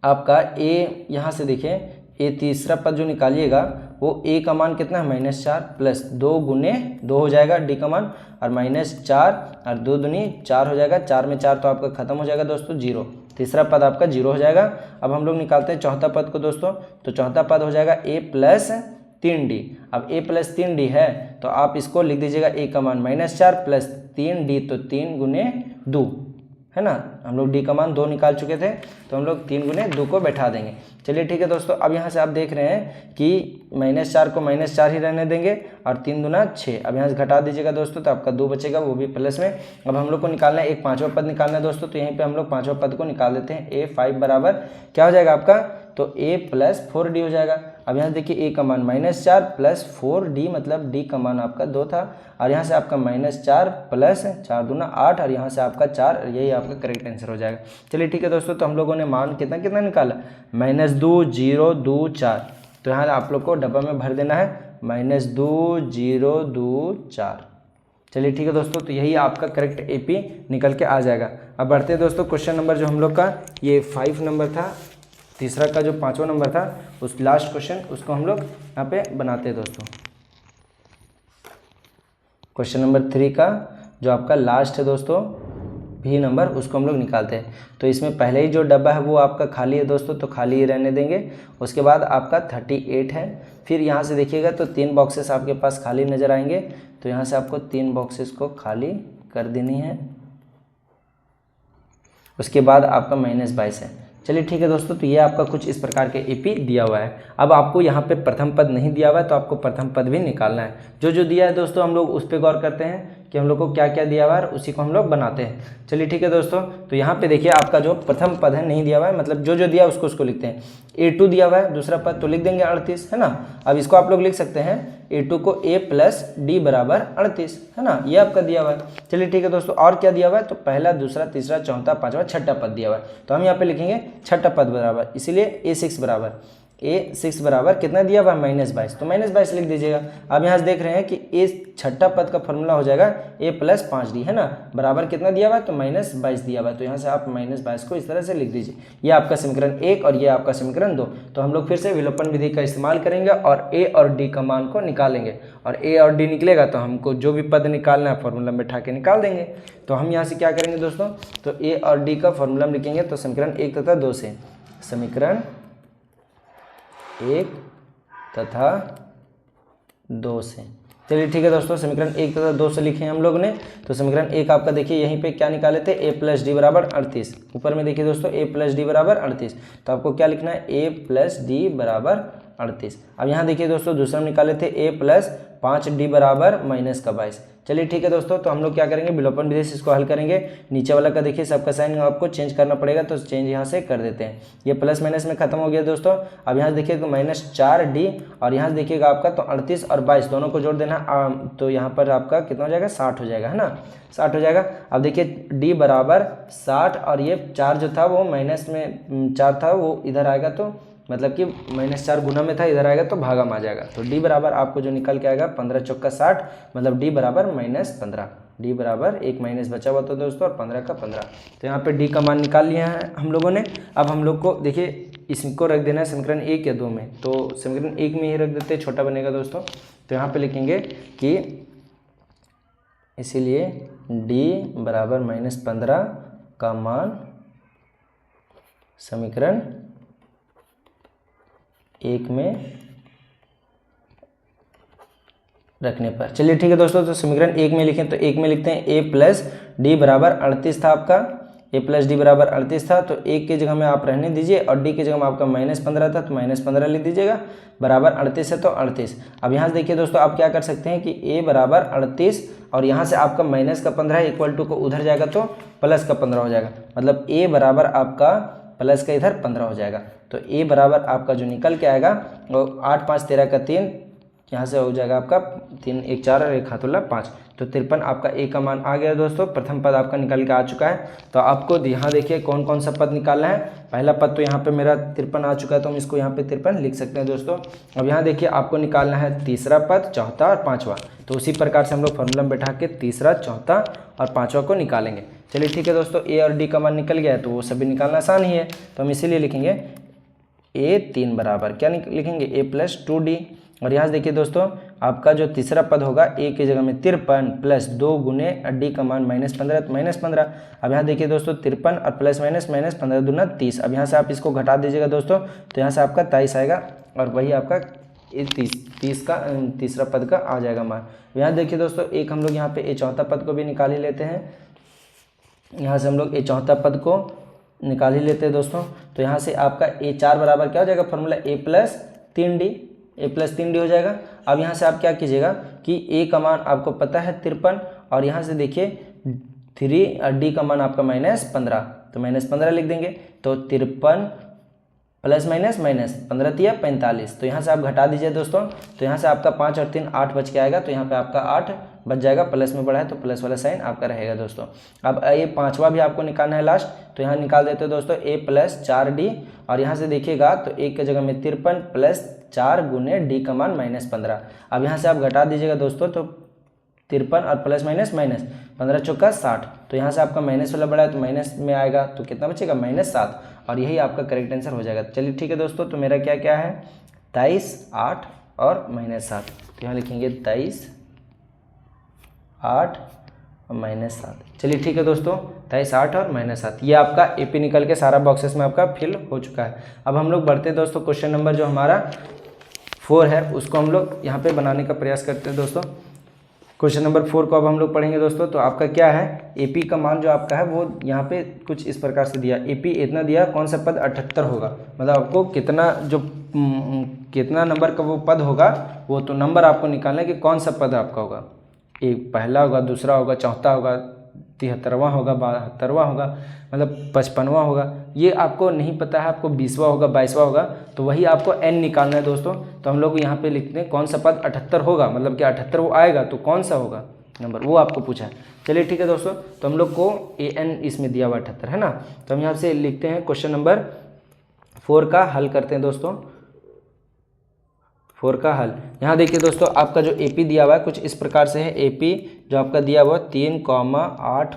आपका A, यहाँ से देखिए A तीसरा पद जो निकालिएगा वो A का मान कितना है, -4 प्लस 2 गुने 2 हो जाएगा D का मान, और -4 और 2 दूनी 4 हो जाएगा, 4 में 4 तो आपका खत्म हो जाएगा दोस्तों, 0। तीसरा पद आपका 0 हो जाएगा। अब हम लोग निकालते हैं चौथा पद को दोस्तों, तो चौथा पद हो जाएगा A + 3D। अब A + 3D है, तो आप इसको लिख दीजिएगा, A का मान -4 प्लस 3D, तो 3 गुने 2 है ना, हम लोग D का मान 2 निकाल चुके थे, तो हम लोग 3 गुने 2 को बैठा देंगे। चलिए ठीक है दोस्तों, अब यहाँ से आप देख रहे हैं कि -4 को -4 ही रहने देंगे, और 3 दूना 6। अब यहाँ से घटा दीजिएगा दोस्तों, तो आपका 2 बचेगा, वो भी प्लस में। अब हम लोग को निकालना है एक पाँचवा पद निकालना है दोस्तों, तो यहीं पे हम लोग पाँचवा पद को निकाल देते हैं। A5 बराबर क्या हो जाएगा आपका, तो A + 4D हो जाएगा। अब यहाँ देखिए A का मान -4 प्लस 4D, मतलब D का मान आपका 2 था, और यहाँ से आपका -4 प्लस 4 दूना 8, और यहाँ से आपका 4, और यही आपका करेक्ट आंसर हो जाएगा। चलिए ठीक है दोस्तों, तो हम लोगों ने मान कितना कितना निकाला, -2 0 2 4, तो यहाँ आप लोग को डब्बा में भर देना है -2 0 2 4। चलिए ठीक है दोस्तों, तो यही आपका करेक्ट AP निकल के आ जाएगा। अब बढ़ते हैं दोस्तों, क्वेश्चन नंबर जो हम लोग का ये 5 नंबर था, तीसरा का जो 5वां नंबर था, उस लास्ट क्वेश्चन उसको हम लोग यहाँ पे बनाते हैं दोस्तों। क्वेश्चन नंबर 3 का जो आपका लास्ट है दोस्तों, B नंबर, उसको हम लोग निकालते हैं। तो इसमें पहले ही जो डब्बा है वो आपका खाली है दोस्तों, तो खाली ही रहने देंगे। उसके बाद आपका 38 है, फिर यहाँ से देखिएगा तो 3 बॉक्सेस आपके पास खाली नज़र आएंगे, तो यहाँ से आपको 3 बॉक्सेस को खाली कर देनी है। उसके बाद आपका -22 है। चलिए ठीक है दोस्तों, तो ये आपका कुछ इस प्रकार के एपी दिया हुआ है। अब आपको यहाँ पे प्रथम पद नहीं दिया हुआ है तो आपको प्रथम पद भी निकालना है। जो जो दिया है दोस्तों हम लोग उस पर गौर करते हैं कि हम लोग को क्या क्या दिया हुआ है, उसी को हम लोग बनाते हैं। चलिए ठीक है दोस्तों, तो यहाँ पे देखिए आपका जो प्रथम पद है नहीं दिया हुआ है, मतलब जो जो दिया है उसको लिखते हैं। A2 दिया हुआ है दूसरा पद, तो लिख देंगे 38, है ना। अब इसको आप लोग लिख सकते हैं A2 को A + D बराबर 38, है ना, ये आपका दिया हुआ है। चलिए ठीक है दोस्तों, और क्या दिया हुआ है, तो पहला दूसरा तीसरा चौथा पांचवा छठा पद दिया हुआ है, तो हम यहाँ पे लिखेंगे छठा पद बराबर, इसीलिए A6 बराबर कितना दिया हुआ है, -22, तो -22 लिख दीजिएगा। अब यहाँ से देख रहे हैं कि ए छठा पद का फॉर्मूला हो जाएगा A + 5D, है ना, बराबर कितना दिया हुआ है, तो -22 दिया हुआ है, तो यहाँ से आप -22 को इस तरह से लिख दीजिए। ये आपका समीकरण 1 और ये आपका समीकरण 2। तो हम लोग फिर से विलोपन विधि का इस्तेमाल करेंगे और A और D का मान को निकालेंगे, और A और D निकलेगा तो हमको जो भी पद निकालना है फॉर्मूला में बैठा के निकाल देंगे। तो हम यहाँ से क्या करेंगे दोस्तों, तो A और D का फॉर्मूला में लिखेंगे, तो समीकरण 1 तथा 2 से, समीकरण 1 तथा 2 से। चलिए ठीक है दोस्तों, समीकरण 1 तथा 2 से लिखे हम लोग ने। तो समीकरण 1 आपका देखिए यहीं पे क्या निकाले थे, A + D बराबर 38। ऊपर में देखिए दोस्तों A + D बराबर 38, तो आपको क्या लिखना है, A + D बराबर 38। अब यहाँ देखिए दोस्तों दूसरा निकाले थे A + 5D बराबर -22। चलिए ठीक है दोस्तों, तो हम लोग क्या करेंगे, विलोपन विधि से इसको हल करेंगे। नीचे वाला का देखिए सबका साइन आपको चेंज करना पड़ेगा, तो चेंज यहाँ से कर देते हैं। ये प्लस माइनस में खत्म हो गया दोस्तों। अब यहाँ देखिए तो -4D, और यहाँ देखिएगा आपका तो 38 और 22 दोनों को जोड़ देना, तो यहाँ पर आपका कितना हो जाएगा, 60 हो जाएगा, है ना, 60 हो जाएगा। अब देखिए D बराबर 60, और ये 4 जो था वो माइनस में 4 था, वो इधर आएगा, तो मतलब कि -4 गुना में था, इधर आएगा तो भागा में आ जाएगा। तो D बराबर आपको जो निकल के आएगा 15 चौका 60, मतलब D बराबर -15। D बराबर एक माइनस बचा हुआ था दोस्तों, और 15 का 15। तो यहाँ पे D का मान निकाल लिया है हम लोगों ने। अब हम लोग को देखिए इसको रख देना है समीकरण 1 या 2 में, तो समीकरण 1 में ही रख देते हैं, छोटा बनेगा दोस्तों। तो यहाँ पे लिखेंगे कि इसीलिए D बराबर -15 का मान समीकरण 1 में रखने पर। चलिए ठीक है दोस्तों, तो समीकरण 1 में लिखें, तो 1 में लिखते हैं A + D बराबर 38 था आपका, A + D बराबर 38 था, तो 1 की जगह में आप रहने दीजिए, और D की जगह में आपका -15 था, तो -15 लिख दीजिएगा, बराबर 38 है तो 38। अब यहाँ से देखिए दोस्तों आप क्या कर सकते हैं कि A बराबर 38, और यहाँ से आपका -15 इक्वल टू को उधर जाएगा तो +15 हो जाएगा, मतलब A बराबर आपका प्लस का इधर 15 हो जाएगा। तो A बराबर आपका जो निकल के आएगा वो 8 5 13 का 3, यहाँ से हो जाएगा आपका 3 1 4 और 1 हाथोला 5, तो 53 आपका A का मान आ गया दोस्तों। प्रथम पद आपका निकल के आ चुका है। तो आपको यहाँ देखिए कौन कौन सा पद निकालना है। पहला पद तो यहाँ पे मेरा 53 आ चुका है, तो हम इसको यहाँ पे 53 लिख सकते हैं दोस्तों। अब यहाँ देखिए आपको निकालना है तीसरा पद, चौथा और पाँचवा, तो उसी प्रकार से हम लोग फॉर्मूला में बैठा के तीसरा, चौथा और पाँचवा को निकालेंगे। चलिए ठीक है दोस्तों, A और D का मान निकल गया है, तो वो सभी निकालना आसान ही है, तो हम इसीलिए लिखेंगे A3 बराबर क्या लिखेंगे, A + 2D। और यहाँ से देखिए दोस्तों आपका जो तीसरा पद होगा A की जगह में 53 + 2 गुने D का मान -15, तो -15। अब यहाँ देखिए दोस्तों 53 और प्लस माइनस -15 दूना 30। अब यहाँ से आप इसको घटा दीजिएगा दोस्तों, तो यहाँ से आपका 23 आएगा, और वही आपका 30 का तीसरा पद का आ जाएगा मान। यहाँ देखिए दोस्तों एक हम लोग यहाँ पे A चौथा पद को भी निकाल ही लेते हैं। यहाँ से हम लोग A चौथा पद को निकाल ही लेते हैं दोस्तों। तो यहाँ से आपका A4 बराबर क्या हो जाएगा, फॉर्मूला A + 3D हो जाएगा। अब यहाँ से आप क्या कीजिएगा कि A का मान आपको पता है 53, और यहाँ से देखिए 3 और D का मान आपका -15, तो -15 लिख देंगे। तो 53 प्लस माइनस 15 तिया 45, तो यहाँ से आप घटा दीजिए दोस्तों। तो यहाँ से आपका 5 और 3 8 बच के आएगा, तो यहाँ पे आपका 8 बच जाएगा, प्लस में बढ़ा है तो प्लस वाला साइन आपका रहेगा दोस्तों। अब ये पांचवा भी आपको निकालना है लास्ट, तो यहाँ निकाल देते हो दोस्तों A + 4D, और यहाँ से देखिएगा तो 1 की जगह में 53 + 4 गुने D का मान -15। अब यहाँ से आप घटा दीजिएगा दोस्तों, तो 53 और प्लस माइनस 15 चौका 60, तो यहाँ से आपका माइनस वाला बड़ा है तो माइनस में आएगा, तो कितना बचेगा -7, और यही आपका करेक्ट आंसर हो जाएगा। चलिए ठीक है दोस्तों, तो मेरा क्या क्या है 23 8 और -7, तो यहाँ लिखेंगे 23 8 और -7। चलिए ठीक है दोस्तों, 23 8 और -7, ये आपका एपी निकल के सारा बॉक्सेस में आपका फिल हो चुका है। अब हम लोग बढ़ते हैं दोस्तों, क्वेश्चन नंबर जो हमारा 4 है उसको हम लोग यहाँ पे बनाने का प्रयास करते हैं दोस्तों। क्वेश्चन नंबर 4 को अब हम लोग पढ़ेंगे दोस्तों। तो आपका क्या है, एपी का मान जो आपका है वो यहाँ पे कुछ इस प्रकार से दिया, एपी इतना दिया, कौन सा पद 78 होगा, मतलब आपको कितना जो कितना नंबर का वो पद होगा, वो तो नंबर आपको निकालना है कि कौन सा पद आपका होगा, एक पहला होगा, दूसरा होगा, चौथा होगा, 73वां होगा, 72वां होगा, मतलब 55वां होगा, ये आपको नहीं पता है, आपको 20वां होगा, 22वां होगा, तो वही आपको n निकालना है दोस्तों। तो हम लोग यहाँ पे लिखते हैं कौन सा पद 78 होगा, मतलब कि 78 वो आएगा तो कौन सा होगा नंबर, वो आपको पूछा है। चलिए ठीक है दोस्तों, तो हम लोग को an इसमें दिया हुआ 78 है ना। तो हम यहाँ से लिखते हैं क्वेश्चन नंबर 4 का हल करते हैं दोस्तों। 4 का हल, यहाँ देखिए दोस्तों, आपका जो एपी दिया हुआ है कुछ इस प्रकार से है। एपी जो आपका दिया हुआ 3, 8,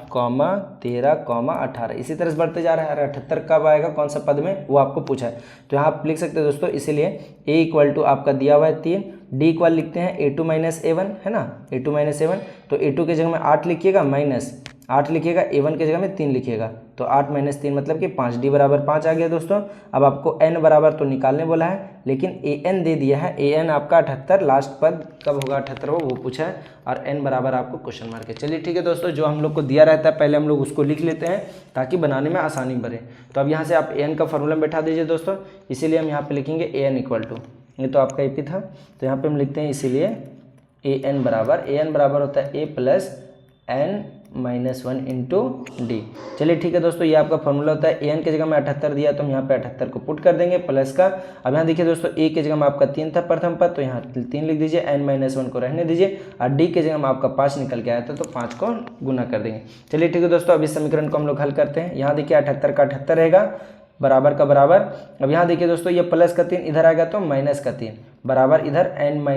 13, 18, इसी तरह से बढ़ते जा रहा है। 78 कब आएगा, कौन सा पद में, वो आपको पूछा है। तो यहाँ आप लिख सकते हैं दोस्तों, इसीलिए ए इक्वल टू आपका दिया हुआ है 3, डी इक्वल लिखते हैं a2 - a1 है ना, a2 - a1, तो a2 की जगह में 8 लिखिएगा, -8 लिखिएगा, a1 की जगह में 3 लिखिएगा, तो 8 - 3 मतलब कि 5, डी बराबर 5 आ गया दोस्तों। अब आपको n बराबर तो निकालने बोला है, लेकिन an दे दिया है, an आपका 78, लास्ट पद कब होगा 78 वो पूछा है, और n बराबर आपको क्वेश्चन मार्क है। चलिए ठीक है दोस्तों, जो हम लोग को दिया रहता है पहले हम लोग उसको लिख लेते हैं ताकि बनाने में आसानी बढ़े। तो अब यहाँ से आप an का फॉर्मूला बैठा दीजिए दोस्तों, इसीलिए हम यहाँ पे लिखेंगे an इक्वल टू, ये तो आपका एपी था, तो यहाँ पे हम लिखते हैं इसीलिए an बराबर होता है a plus n - 1 into D. चलिए ठीक है दोस्तों, ये आपका फॉर्मूला होता है। an की जगह में 78 दिया तो हम यहाँ पे 78 को पुट कर देंगे प्लस का। अब यहाँ देखिए दोस्तों, a की जगह में आपका 3 था प्रथम पद, तो यहाँ 3 लिख दीजिए, n - 1 को रहने दीजिए, और d की जगह में आपका 5 निकल के आया था तो 5 को गुना कर देंगे। चलिए ठीक है दोस्तों, अब इस समीकरण को हम लोग हल करते हैं। यहाँ देखिए 78 का 78 रहेगा, बराबर का बराबर। अब यहाँ देखिए दोस्तों, ये प्लस का 3 इधर आएगा तो माइनस का 3 बराबर इधर n -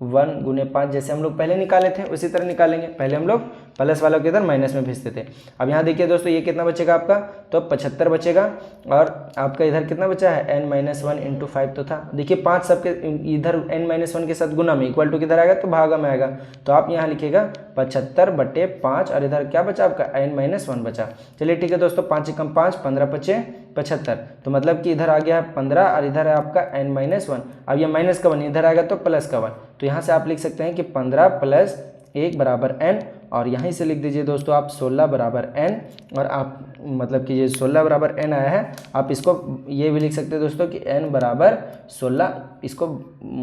1 गुने 5, जैसे हम लोग पहले निकाले थे उसी तरह निकालेंगे। पहले हम लोग प्लस वालों के इधर माइनस में भेजते थे। अब यहाँ देखिए दोस्तों, ये कितना बचेगा आपका, तो 75 बचेगा, और आपका इधर कितना बचा है, n - 1 इंटू 5 तो था। देखिए 5 सबके इधर n - 1 के साथ गुना में, इक्वल टू किधर आएगा तो भागा में आएगा, तो आप यहाँ लिखिएगा 75/5, और इधर क्या बचा आपका n - 1 बचा। चलिए ठीक है दोस्तों, 5 × 5 15 × 5 75, तो मतलब कि इधर आ गया है 15 और इधर है आपका n - 1। अब ये माइनस का 1 इधर आएगा तो प्लस का 1, तो यहाँ से आप लिख सकते हैं कि 15 + 1 बराबर n, और यहीं से लिख दीजिए दोस्तों आप 16 बराबर n, और आप मतलब कि ये 16 बराबर n आया है, आप इसको ये भी लिख सकते हैं दोस्तों कि n बराबर 16, इसको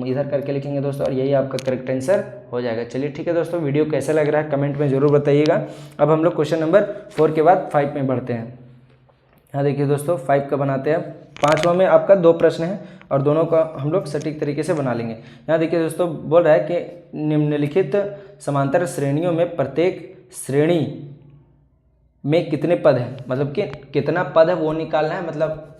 इधर करके लिखेंगे दोस्तों, और यही आपका करेक्ट आंसर हो जाएगा। चलिए ठीक है दोस्तों, वीडियो कैसा लग रहा है कमेंट में ज़रूर बताइएगा। अब हम लोग क्वेश्चन नंबर 4 के बाद 5 में बढ़ते हैं। यहाँ देखिए दोस्तों, 5 का बनाते हैं। 5वां में आपका 2 प्रश्न हैं और दोनों का हम लोग सटीक तरीके से बना लेंगे। यहाँ देखिए दोस्तों, बोल रहा है कि निम्नलिखित समांतर श्रेणियों में प्रत्येक श्रेणी में कितने पद हैं, मतलब कि कितना पद है वो निकालना है, मतलब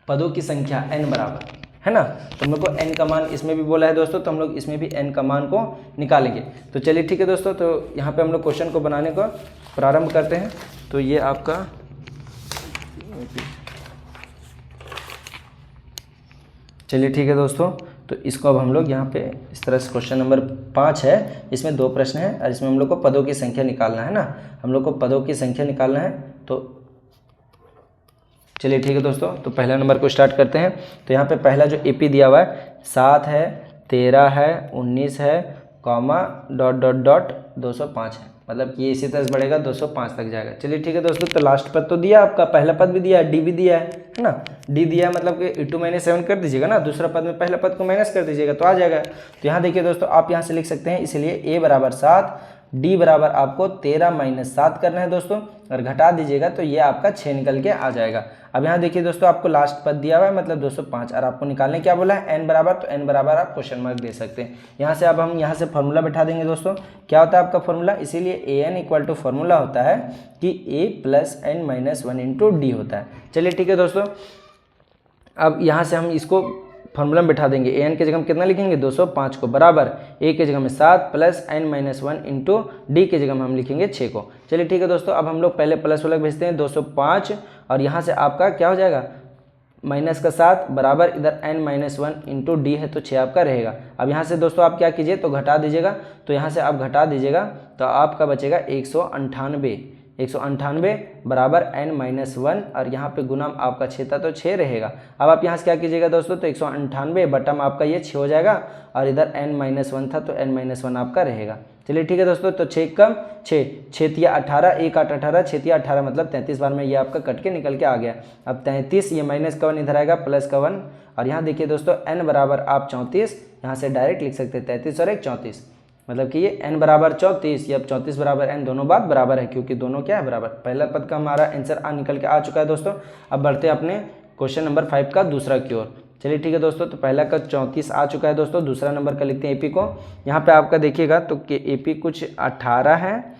पदों की संख्या n बराबर है ना। तो हम लोग को n का मान इसमें भी बोला है दोस्तों, तो हम लोग इसमें भी n का मान को निकालेंगे। तो चलिए ठीक है दोस्तों, तो यहाँ पे हम लोग क्वेश्चन को बनाने का प्रारंभ करते हैं। तो ये आपका चलिए ठीक है दोस्तों, तो इसको अब हम लोग यहाँ पे इस तरह से क्वेश्चन नंबर 5 है, इसमें 2 प्रश्न हैं और इसमें हम लोग को पदों की संख्या निकालना है ना, हम लोग को पदों की संख्या निकालना है। तो चलिए ठीक है दोस्तों, तो पहला नंबर को स्टार्ट करते हैं। तो यहाँ पे पहला जो एपी दिया हुआ है 7 है, 13 है, 19 है, कॉमा ... 205 है, मतलब कि ये इसी तरह से बढ़ेगा 205 तक जाएगा। चलिए ठीक है दोस्तों, तो लास्ट पद तो दिया आपका, पहला पद भी दिया है, डी भी दिया है ना, डी दिया है मतलब कि e2 - 7 कर दीजिएगा ना, दूसरा पद में पहला पद को माइनस कर दीजिएगा तो आ जाएगा। तो यहाँ देखिए दोस्तों, आप यहाँ से लिख सकते हैं, इसलिए a बराबर 7, डी बराबर आपको 13 - 7 करना है दोस्तों, और घटा दीजिएगा तो ये आपका 6 निकल के आ जाएगा। अब यहाँ देखिए दोस्तों, आपको लास्ट पद दिया हुआ है मतलब 205, और आपको निकालने क्या बोला है n बराबर, तो n बराबर आप क्वेश्चन मार्क दे सकते हैं। यहाँ से अब हम यहाँ से फॉर्मूला बैठा देंगे दोस्तों। क्या होता है आपका फॉर्मूला, इसीलिए an इक्वल टू फॉर्मूला होता है कि a plus n - 1 into D होता है। चलिए ठीक है दोस्तों, अब यहाँ से हम इसको फॉर्मूला में बैठा देंगे। an के जगह हम कितना लिखेंगे 205 को, बराबर a के जगह में 7 प्लस n - 1 इंटू डी के जगह में हम लिखेंगे 6 को। चलिए ठीक है दोस्तों, अब हम लोग पहले प्लस वाला भेजते हैं 205, और यहाँ से आपका क्या हो जाएगा माइनस का 7 बराबर इधर n - 1 इंटू डी है तो 6 आपका रहेगा। अब यहाँ से दोस्तों आप क्या कीजिए तो घटा दीजिएगा, तो यहाँ से आप घटा दीजिएगा तो आपका बचेगा 198 बराबर n - 1, और यहाँ पे गुना आपका 6 था तो 6 रहेगा। अब आप यहाँ से क्या कीजिएगा दोस्तों, तो 198 बटम आपका ये 6 हो जाएगा, और इधर n - 1 था तो n - 1 आपका रहेगा। चलिए ठीक है दोस्तों, तो 6 कम 6, 6 या 18, 1 8 18, 6 या 18 मतलब 33 बार में ये आपका कट के निकल के आ गया। अब 33, ये माइनस का 1 इधर आएगा, प्लस का 1, और यहाँ देखिए दोस्तों n बराबर आप 34, यहाँ से डायरेक्ट लिख सकते हैं 33 और 1 34, मतलब कि ये n बराबर 34, या 34 बराबर n, दोनों बात बराबर है क्योंकि दोनों क्या है बराबर। पहला पद का हमारा आंसर निकल के आ चुका है दोस्तों। अब बढ़ते हैं अपने क्वेश्चन नंबर 5 का दूसरा की ओर। चलिए ठीक है दोस्तों, तो पहला का 34 आ चुका है दोस्तों, दूसरा नंबर का लिखते हैं एपी को। यहाँ पे आपका देखिएगा तो कि एपी कुछ 18 है,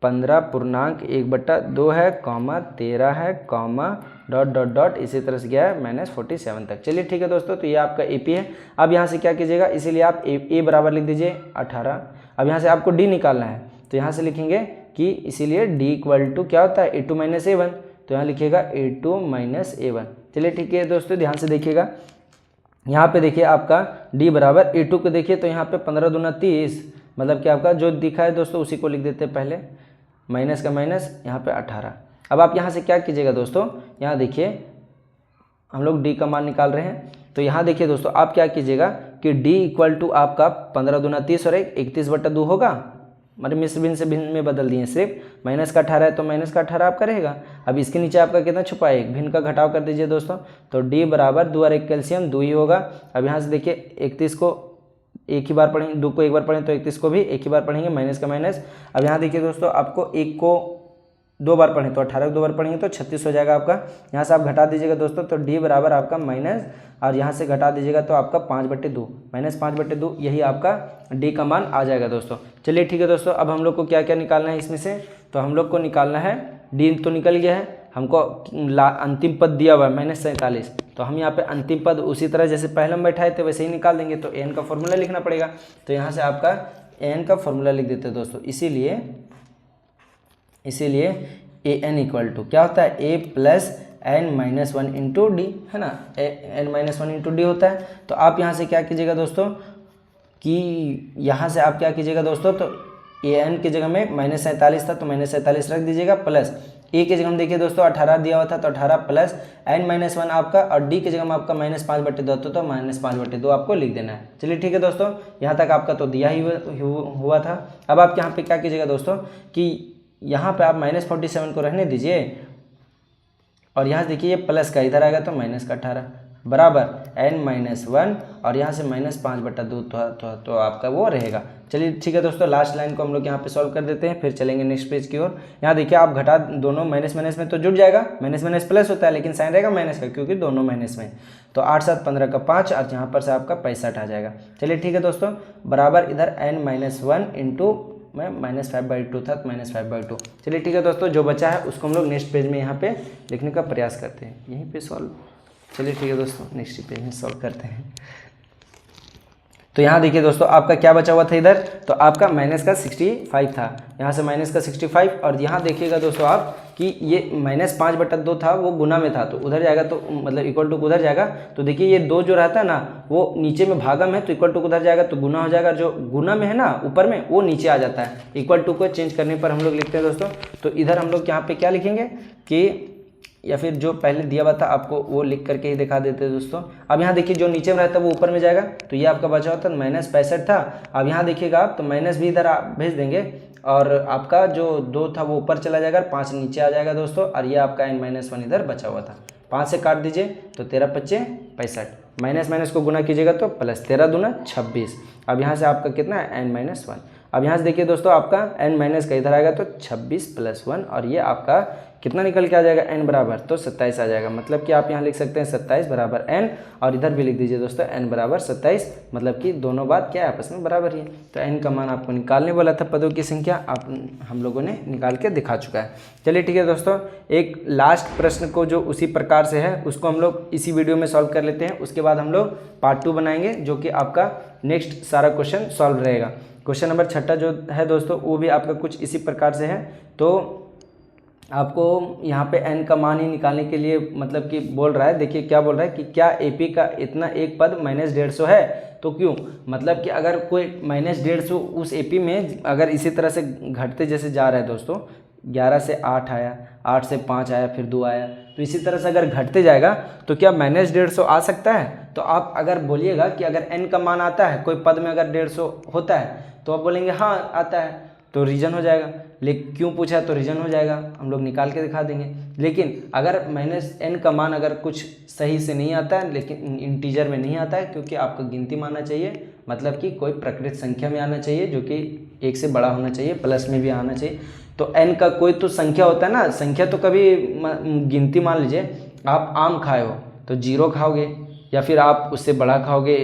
15.1/2 है, कॉमा 13 है, कॉमा डॉट डॉट डॉट, इसी तरह से गया है -47 तक। चलिए ठीक है दोस्तों, तो ये आपका एपी है। अब यहाँ से क्या कीजिएगा, इसीलिए आप ए बराबर लिख दीजिए 18। अब यहाँ से आपको डी निकालना है, तो यहाँ से लिखेंगे कि इसीलिए डी इक्वल टू क्या होता है A2 - A1, तो यहाँ लिखिएगा A2 - A1। चलिए ठीक है दोस्तों, ध्यान से देखिएगा, यहाँ पे देखिए आपका D बराबर A2 को देखिए, तो यहाँ पे 15 दूना 30, मतलब कि आपका जो दिखा है दोस्तों उसी को लिख देते हैं पहले, माइनस का माइनस, यहाँ पे 18। अब आप यहाँ से क्या कीजिएगा दोस्तों, यहाँ देखिए हम लोग D का मान निकाल रहे हैं, तो यहाँ देखिए दोस्तों आप क्या कीजिएगा कि D इक्वल टू आपका 15 दूना 30 और 31/2 होगा, मतलब मिश्र भिन्न से भिन्न में बदल दिए सिर्फ। माइनस का 18 है तो माइनस का 18 आपका रहेगा। अब इसके नीचे आपका कितना छुपा है, 1, भिन्न का घटाव कर दीजिए दोस्तों, तो D बराबर 2 और 1 कैल्शियम 2 ही होगा। अब यहाँ से देखिए 31 को एक ही बार पढ़ेंगे, 2 को एक बार पढ़ें तो 31 को भी एक ही बार पढ़ेंगे, माइनस का माइनस। अब यहाँ देखिए दोस्तों आपको 1 को 2 बार पढ़ें तो 18 को 2 बार पढ़ेंगे तो 36 हो जाएगा आपका। यहाँ से आप घटा दीजिएगा दोस्तों, तो D बराबर आपका माइनस, और यहाँ से घटा दीजिएगा तो आपका 5/2, -5/2, यही आपका D का मान आ जाएगा दोस्तों। चलिए ठीक है दोस्तों, अब हम लोग को क्या क्या निकालना है इसमें से, तो हम लोग को निकालना है D तो निकल गया है, हमको अंतिम पद दिया हुआ है -47, तो हम यहाँ पे अंतिम पद उसी तरह जैसे पहले हम बैठाए थे वैसे ही निकाल देंगे। तो n का फॉर्मूला लिखना पड़ेगा, तो यहाँ से आपका n का फॉर्मूला लिख देते हैं दोस्तों। इसीलिए an इक्वल टू क्या होता है, a plus n-1 into D, है ना, n-1 इंटू डी होता है। तो आप यहाँ से क्या कीजिएगा दोस्तों कि यहाँ से आप क्या कीजिएगा दोस्तों, तो an की जगह में -47 था तो -47 रख दीजिएगा, प्लस a की जगह में देखिए दोस्तों 18 दिया हुआ था तो 18 प्लस n-1 आपका, और d की जगह में आपका -5/2 तो -5/2 आपको लिख देना है। चलिए ठीक है दोस्तों, यहाँ तक आपका तो दिया ही हुआ था। अब आप यहाँ पे क्या कीजिएगा दोस्तों कि यहाँ पे आप -47 को रहने दीजिए, और यहाँ से देखिए ये प्लस का इधर आएगा तो माइनस का 18 बराबर n-1, और यहाँ से -5/2 तो आपका वो रहेगा। चलिए ठीक है दोस्तों, लास्ट लाइन को हम लोग यहाँ पे सॉल्व कर देते हैं, फिर चलेंगे नेक्स्ट पेज की ओर। यहाँ देखिए आप घटा, दोनों माइनस माइनस में तो जुड़ जाएगा, माइनस माइनस प्लस होता है लेकिन साइन रहेगा माइनस का क्योंकि दोनों माइनस में, तो 8 7 15 का 5, और यहाँ पर से आपका 65 आ जाएगा। चलिए ठीक है दोस्तों, बराबर इधर n-1 इंटू में -5/2 था तो -5/2। चलिए ठीक है दोस्तों, जो बचा है उसको हम लोग नेक्स्ट पेज में यहाँ पे लिखने का प्रयास करते हैं, यहीं पे सॉल्व। चलिए ठीक है दोस्तों, नेक्स्ट पेज में सॉल्व करते हैं। तो यहाँ देखिए दोस्तों आपका क्या बचा हुआ था इधर, तो आपका -65 था, यहाँ से -65, और यहाँ देखिएगा दोस्तों आप कि ये -5/2 था वो गुना में था तो उधर जाएगा, तो मतलब इक्वल टू उधर जाएगा, तो देखिए ये 2 जो रहता है ना वो नीचे में भागम है तो इक्वल टू उधर जाएगा तो गुना हो जाएगा, जो गुना में है ना ऊपर में वो नीचे आ जाता है। इक्वल टू को चेंज करने पर हम लोग लिखते हैं दोस्तों, तो इधर हम लोग यहाँ पे क्या लिखेंगे कि, या फिर जो पहले दिया हुआ था आपको वो लिख करके ही दिखा देते हैं दोस्तों। अब यहाँ देखिए जो नीचे में रहता है वो ऊपर में जाएगा, तो ये आपका बचा होता है -65 था। अब यहाँ देखिएगा आप तो माइनस भी इधर आप भेज देंगे, और आपका जो 2 था वो ऊपर चला जाएगा, 5 नीचे आ जाएगा दोस्तों, और ये आपका n-1 इधर बचा हुआ था। 5 से काट दीजिए तो 13 5 65, माइनस माइनस को गुना कीजिएगा तो प्लस, 13 दूना 26। अब यहाँ से आपका कितना है n-1। अब यहाँ से देखिए दोस्तों आपका n- का इधर आएगा तो 26 + 1, और ये आपका कितना निकल के आ जाएगा, n बराबर तो 27 आ जाएगा। मतलब कि आप यहाँ लिख सकते हैं 27 बराबर n, और इधर भी लिख दीजिए दोस्तों n बराबर 27, मतलब कि दोनों बात क्या है आपस में बराबर ही है। तो n का मान आपको निकालने वाला था, पदों की संख्या आप हम लोगों ने निकाल के दिखा चुका है। चलिए ठीक है दोस्तों, एक लास्ट प्रश्न को जो उसी प्रकार से है उसको हम लोग इसी वीडियो में सॉल्व कर लेते हैं, उसके बाद हम लोग पार्ट 2 बनाएंगे जो कि आपका नेक्स्ट सारा क्वेश्चन सॉल्व रहेगा। क्वेश्चन नंबर 6 जो है दोस्तों वो भी आपका कुछ इसी प्रकार से है। तो आपको यहाँ पे n का मान ही निकालने के लिए मतलब कि बोल रहा है, देखिए क्या बोल रहा है कि क्या AP का इतना एक पद -150 है, तो क्यों, मतलब कि अगर कोई -150 उस AP में अगर इसी तरह से घटते जैसे जा रहा है दोस्तों, 11 से 8 आया, 8 से 5 आया, फिर 2 आया, तो इसी तरह से अगर घटते जाएगा तो क्या -150 आ सकता है। तो आप अगर बोलिएगा कि अगर n का मान आता है कोई पद में अगर 150 होता है तो आप बोलेंगे हाँ आता है, तो रीजन हो जाएगा। लेकिन क्यों पूछा है तो रीजन हो जाएगा, हम लोग निकाल के दिखा देंगे। लेकिन अगर -n का मान अगर कुछ सही से नहीं आता है, लेकिन इंटीजर में नहीं आता है, क्योंकि आपको गिनती में आना चाहिए, मतलब कि कोई प्रकृत संख्या में आना चाहिए जो कि 1 से बड़ा होना चाहिए, प्लस में भी आना चाहिए। तो n का कोई तो संख्या होता है ना, संख्या तो कभी गिनती, मान लीजिए आप आम खाए हो तो 0 खाओगे, या फिर आप उससे बड़ा खाओगे,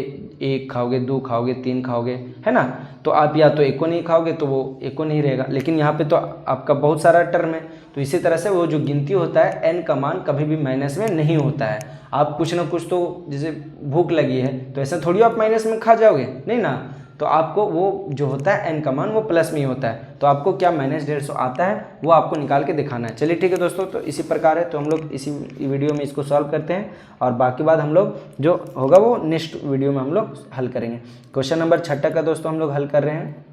1 खाओगे, 2 खाओगे, 3 खाओगे, है ना। तो आप या तो 1 को नहीं खाओगे तो वो 1 को नहीं रहेगा। लेकिन यहाँ पे तो आपका बहुत सारा टर्म है, तो इसी तरह से वो जो गिनती होता है n का मान कभी भी माइनस में नहीं होता है। आप कुछ ना कुछ तो, जैसे भूख लगी है तो ऐसा थोड़ी आप माइनस में खा जाओगे, नहीं ना। तो आपको वो जो होता है n का मान वो प्लस में ही होता है। तो आपको क्या -150 आता है वो आपको निकाल के दिखाना है। चलिए ठीक है दोस्तों, तो इसी प्रकार है, तो हम लोग इसी वीडियो में इसको सॉल्व करते हैं, और बाकी बात हम लोग जो होगा वो नेक्स्ट वीडियो में हम लोग हल करेंगे। क्वेश्चन नंबर 6 का दोस्तों हम लोग हल कर रहे हैं।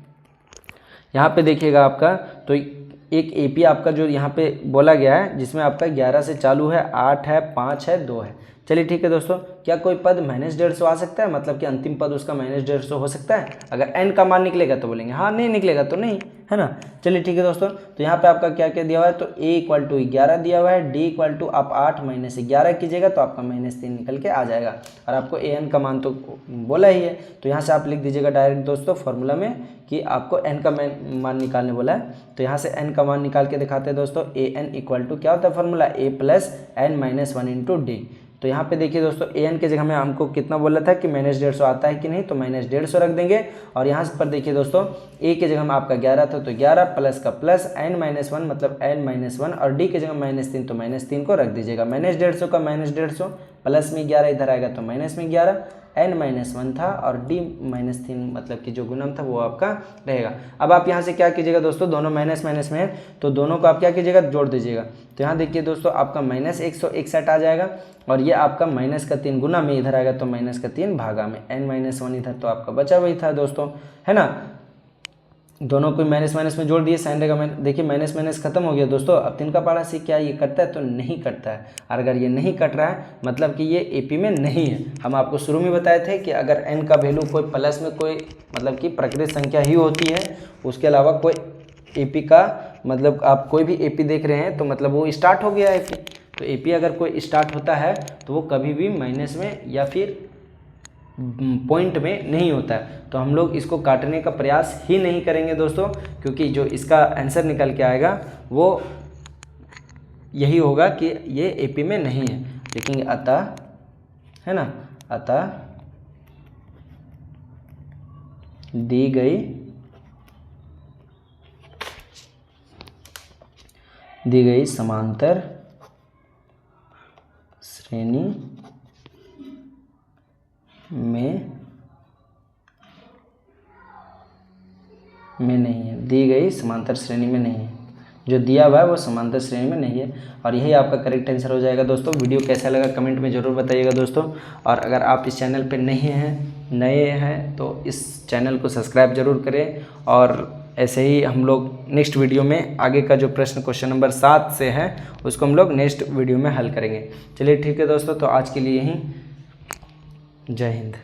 यहाँ पे देखिएगा आपका, तो एक AP आपका जो यहाँ पे बोला गया है, जिसमें आपका 11 से चालू है, 8 है, 5 है, 2 है। चलिए ठीक है दोस्तों, क्या कोई पद -150 आ सकता है, मतलब कि अंतिम पद उसका -150 हो सकता है? अगर n का मान निकलेगा तो बोलेंगे हाँ, नहीं निकलेगा तो नहीं, है ना। चलिए ठीक है दोस्तों, तो यहाँ पे आपका क्या क्या दिया हुआ है, तो a = 11 दिया हुआ है, d = आप 8 - 11 कीजिएगा तो आपका -3 निकल के आ जाएगा, और आपको an का मान तो बोला ही है। तो यहाँ से आप लिख दीजिएगा डायरेक्ट दोस्तों फॉर्मूला में कि आपको n का मान निकालने बोला है। तो यहाँ से n का मान निकाल के दिखाते हैं दोस्तों। an = क्या होता है फॉर्मूला, a + n - 1 × d। तो यहाँ पे देखिए दोस्तों, an के जगह में हमको कितना बोला था कि -150 आता है कि नहीं, तो -150 रख देंगे। और यहाँ पर देखिए दोस्तों, a के जगह में आपका 11 था तो 11 प्लस का प्लस, n - 1 मतलब n - 1, और d के जगह -3 तो -3 को रख दीजिएगा। -150 का -150 प्लस में 11 इधर आएगा तो माइनस में 11, n - 1 था, और d -3 मतलब कि जो गुणन था वो आपका रहेगा। अब आप यहाँ से क्या कीजिएगा दोस्तों, दोनों माइनस माइनस में है तो दोनों को आप क्या कीजिएगा, जोड़ दीजिएगा। तो यहाँ देखिए दोस्तों, आपका -161 आ जाएगा, और ये आपका -3 गुना में इधर आएगा तो -3 भागा में, n - 1 इधर तो आपका बचा वही था दोस्तों, है ना। दोनों को माइनस माइनस में जोड़ दिए, साइन रहेगा। देखिए माइनस माइनस खत्म हो गया दोस्तों। अब 3 का पारा से क्या ये कटता है, तो नहीं कटता है। और अगर ये नहीं कट रहा है मतलब कि ये AP में नहीं है। हम आपको शुरू में बताए थे कि अगर n का वैल्यू कोई प्लस में कोई मतलब कि प्राकृतिक संख्या ही होती है, उसके अलावा कोई AP का मतलब आप कोई भी AP देख रहे हैं तो मतलब वो स्टार्ट हो गया AP। तो AP अगर कोई स्टार्ट होता है तो वो कभी भी माइनस में या फिर पॉइंट में नहीं होता है। तो हम लोग इसको काटने का प्रयास ही नहीं करेंगे दोस्तों, क्योंकि जो इसका आंसर निकल के आएगा वो यही होगा कि ये AP में नहीं है। लेकिन अतः, है ना, अतः दी गई समांतर श्रेणी में नहीं है, दी गई समांतर श्रेणी में नहीं है। जो दिया हुआ है वो समांतर श्रेणी में नहीं है, और यही आपका करेक्ट आंसर हो जाएगा दोस्तों। वीडियो कैसा लगा कमेंट में ज़रूर बताइएगा दोस्तों, और अगर आप इस चैनल पे नए हैं तो इस चैनल को सब्सक्राइब जरूर करें। और ऐसे ही हम लोग नेक्स्ट वीडियो में आगे का जो प्रश्न क्वेश्चन नंबर 7 से है उसको हम लोग नेक्स्ट वीडियो में हल करेंगे। चलिए ठीक है दोस्तों, तो आज के लिए यहीं, जय हिंद।